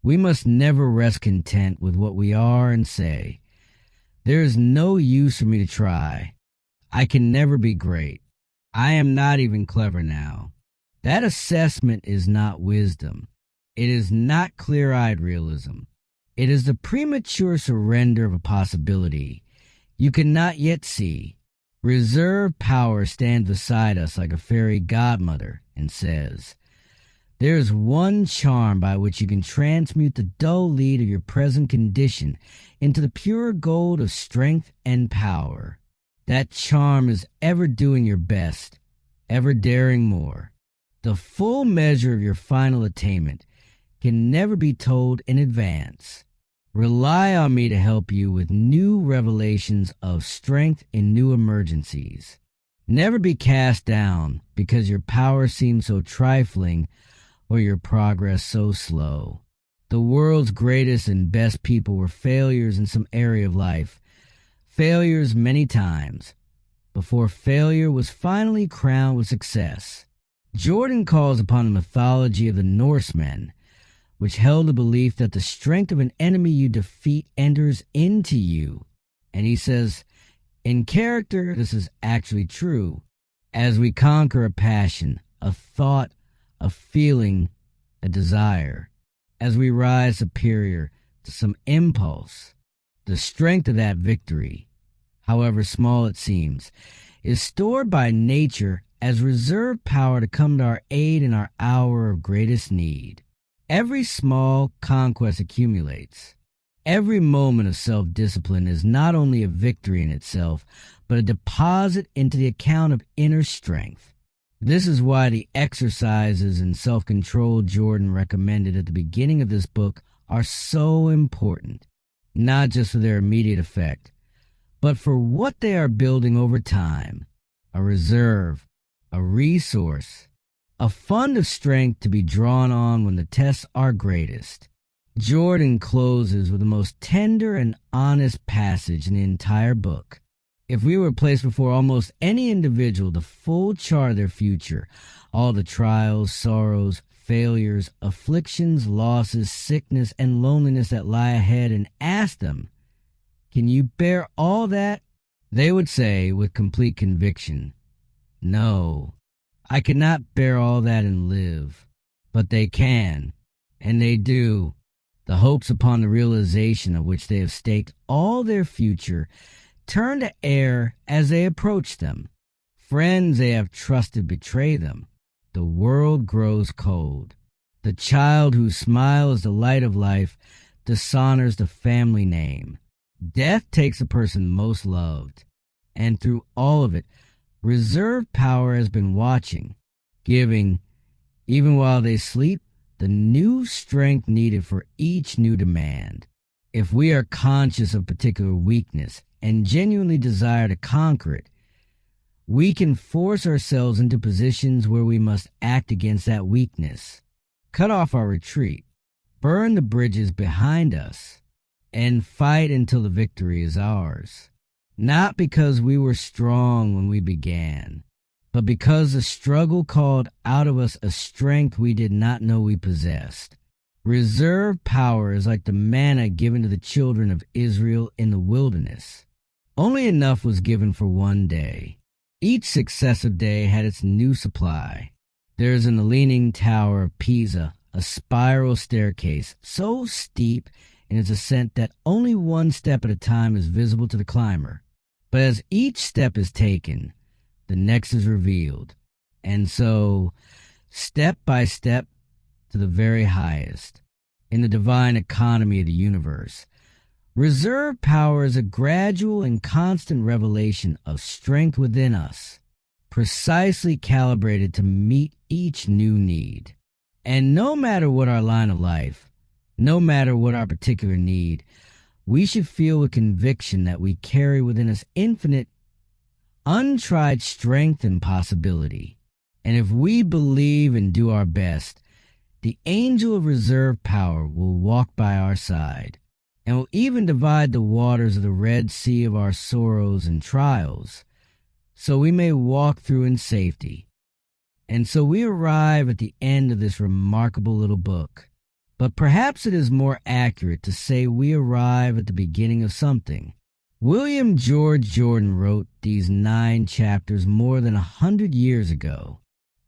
We must never rest content with what we are and say, "There is no use for me to try. I can never be great. I am not even clever now." That assessment is not wisdom. It is not clear-eyed realism. It is the premature surrender of a possibility you cannot yet see. Reserve power stands beside us like a fairy godmother and says, "There is one charm by which you can transmute the dull lead of your present condition into the pure gold of strength and power. That charm is ever doing your best, ever daring more. The full measure of your final attainment can never be told in advance. Rely on me to help you with new revelations of strength in new emergencies. Never be cast down because your power seems so trifling or your progress so slow. The world's greatest and best people were failures in some area of life, failures many times, before failure was finally crowned with success." Jordan calls upon the mythology of the Norsemen, which held the belief that the strength of an enemy you defeat enters into you. And he says, in character, this is actually true. As we conquer a passion, a thought, a feeling, a desire, as we rise superior to some impulse, the strength of that victory, however small it seems, is stored by nature as reserve power to come to our aid in our hour of greatest need. Every small conquest accumulates. Every moment of self-discipline is not only a victory in itself, but a deposit into the account of inner strength. This is why the exercises in self-control Jordan recommended at the beginning of this book are so important, not just for their immediate effect, but for what they are building over time, a reserve, a resource, a fund of strength to be drawn on when the tests are greatest. Jordan closes with the most tender and honest passage in the entire book. If we were placed before almost any individual the full chart of their future, all the trials, sorrows, failures, afflictions, losses, sickness, and loneliness that lie ahead, and asked them, "Can you bear all that?" they would say with complete conviction, "No, I cannot bear all that and live." But they can, and they do. The hopes upon the realization of which they have staked all their future turn to air as they approach them. Friends they have trusted betray them. The world grows cold. The child whose smile is the light of life dishonors the family name. Death takes the person most loved. And through all of it, reserve power has been watching, giving, even while they sleep, the new strength needed for each new demand. If we are conscious of particular weakness and genuinely desire to conquer it, we can force ourselves into positions where we must act against that weakness, cut off our retreat, burn the bridges behind us, and fight until the victory is ours. Not because we were strong when we began, but because the struggle called out of us a strength we did not know we possessed. Reserve power is like the manna given to the children of Israel in the wilderness. Only enough was given for one day. Each successive day had its new supply. There is in the Leaning Tower of Pisa a spiral staircase so steep in its ascent that only one step at a time is visible to the climber. But as each step is taken, the next is revealed, and so, step by step, to the very highest. In the divine economy of the universe, reserve power is a gradual and constant revelation of strength within us, precisely calibrated to meet each new need. And no matter what our line of life, no matter what our particular need, we should feel with conviction that we carry within us infinite, untried strength and possibility. And if we believe and do our best, the angel of reserve power will walk by our side, and will even divide the waters of the Red Sea of our sorrows and trials, so we may walk through in safety. And so we arrive at the end of this remarkable little book. But perhaps it is more accurate to say we arrive at the beginning of something. William George Jordan wrote these 9 chapters more than 100 years ago,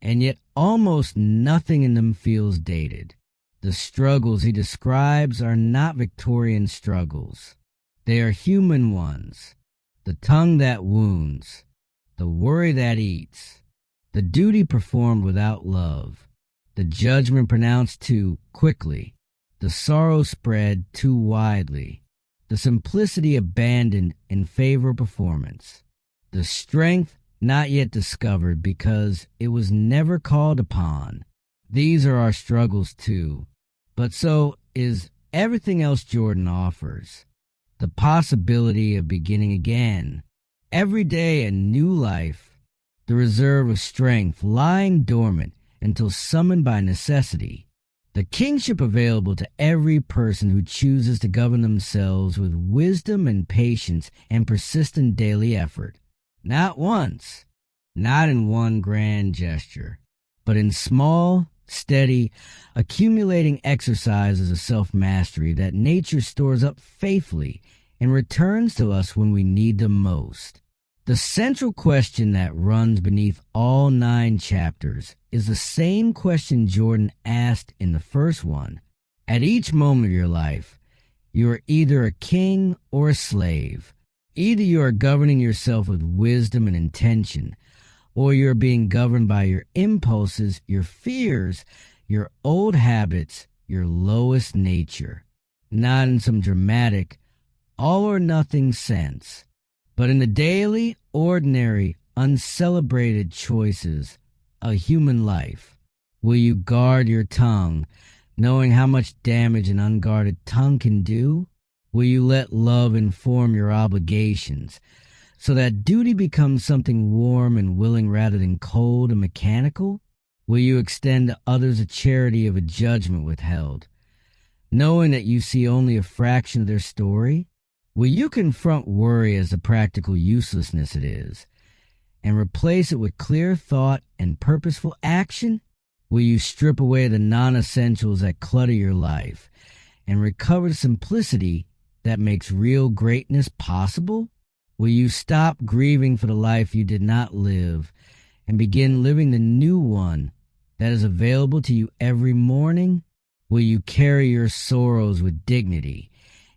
and yet almost nothing in them feels dated. The struggles he describes are not Victorian struggles. They are human ones. The tongue that wounds, the worry that eats, the duty performed without love, the judgment pronounced too quickly, the sorrow spread too widely, the simplicity abandoned in favor of performance, the strength not yet discovered because it was never called upon. These are our struggles too, but so is everything else Jordan offers. The possibility of beginning again, every day a new life, the reserve of strength lying dormant until summoned by necessity, the kingship available to every person who chooses to govern themselves with wisdom and patience and persistent daily effort. Not once, not in one grand gesture, but in small, steady, accumulating exercises of self-mastery that nature stores up faithfully and returns to us when we need them most. The central question that runs beneath all 9 chapters is the same question Jordan asked in the first one. At each moment of your life, you are either a king or a slave. Either you are governing yourself with wisdom and intention, or you are being governed by your impulses, your fears, your old habits, your lowest nature. Not in some dramatic, all-or-nothing sense, but in the daily, ordinary, uncelebrated choices of human life. Will you guard your tongue, knowing how much damage an unguarded tongue can do? Will you let love inform your obligations, so that duty becomes something warm and willing rather than cold and mechanical? Will you extend to others a charity of a judgment withheld, knowing that you see only a fraction of their story? Will you confront worry as the practical uselessness it is, and replace it with clear thought and purposeful action? Will you strip away the non-essentials that clutter your life, and recover the simplicity that makes real greatness possible? Will you stop grieving for the life you did not live, and begin living the new one that is available to you every morning? Will you carry your sorrows with dignity,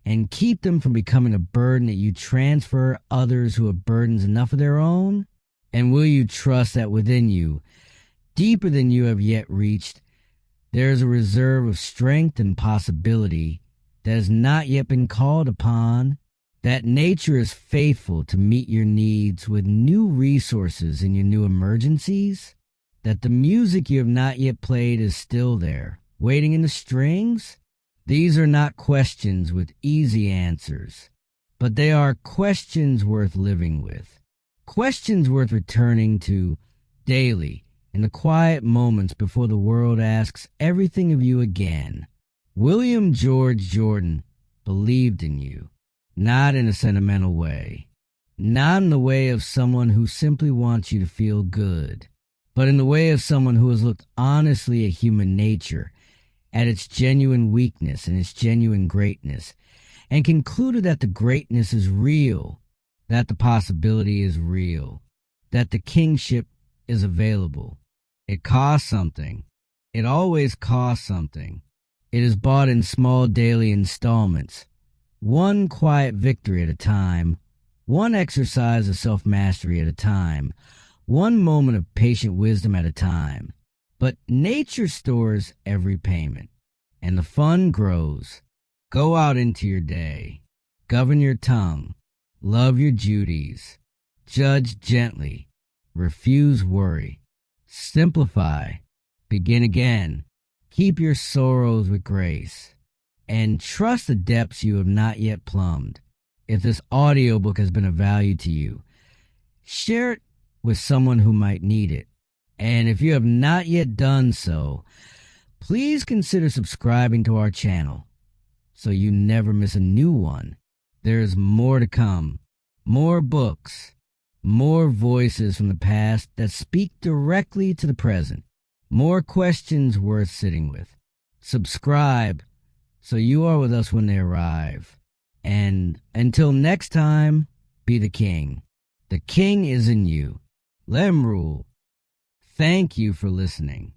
and keep them from becoming a burden that you transfer others who have burdens enough of their own? And will you trust that within you, deeper than you have yet reached, there is a reserve of strength and possibility that has not yet been called upon, that nature is faithful to meet your needs with new resources in your new emergencies, that the music you have not yet played is still there, waiting in the strings? These are not questions with easy answers, but they are questions worth living with, questions worth returning to daily in the quiet moments before the world asks everything of you again. William George Jordan believed in you, not in a sentimental way, not in the way of someone who simply wants you to feel good, but in the way of someone who has looked honestly at human nature, at its genuine weakness and its genuine greatness, and concluded that the greatness is real, that the possibility is real, that the kingship is available. It costs something. It always costs something. It is bought in small daily installments, one quiet victory at a time, one exercise of self-mastery at a time, one moment of patient wisdom at a time. But nature stores every payment, and the fun grows. Go out into your day. Govern your tongue. Love your duties. Judge gently. Refuse worry. Simplify. Begin again. Keep your sorrows with grace. And trust the depths you have not yet plumbed. If this audiobook has been of value to you, share it with someone who might need it. And if you have not yet done so, please consider subscribing to our channel so you never miss a new one. There's more to come. More books. More voices from the past that speak directly to the present. More questions worth sitting with. Subscribe so you are with us when they arrive. And until next time, be the king. The king is in you. Let him rule. Thank you for listening.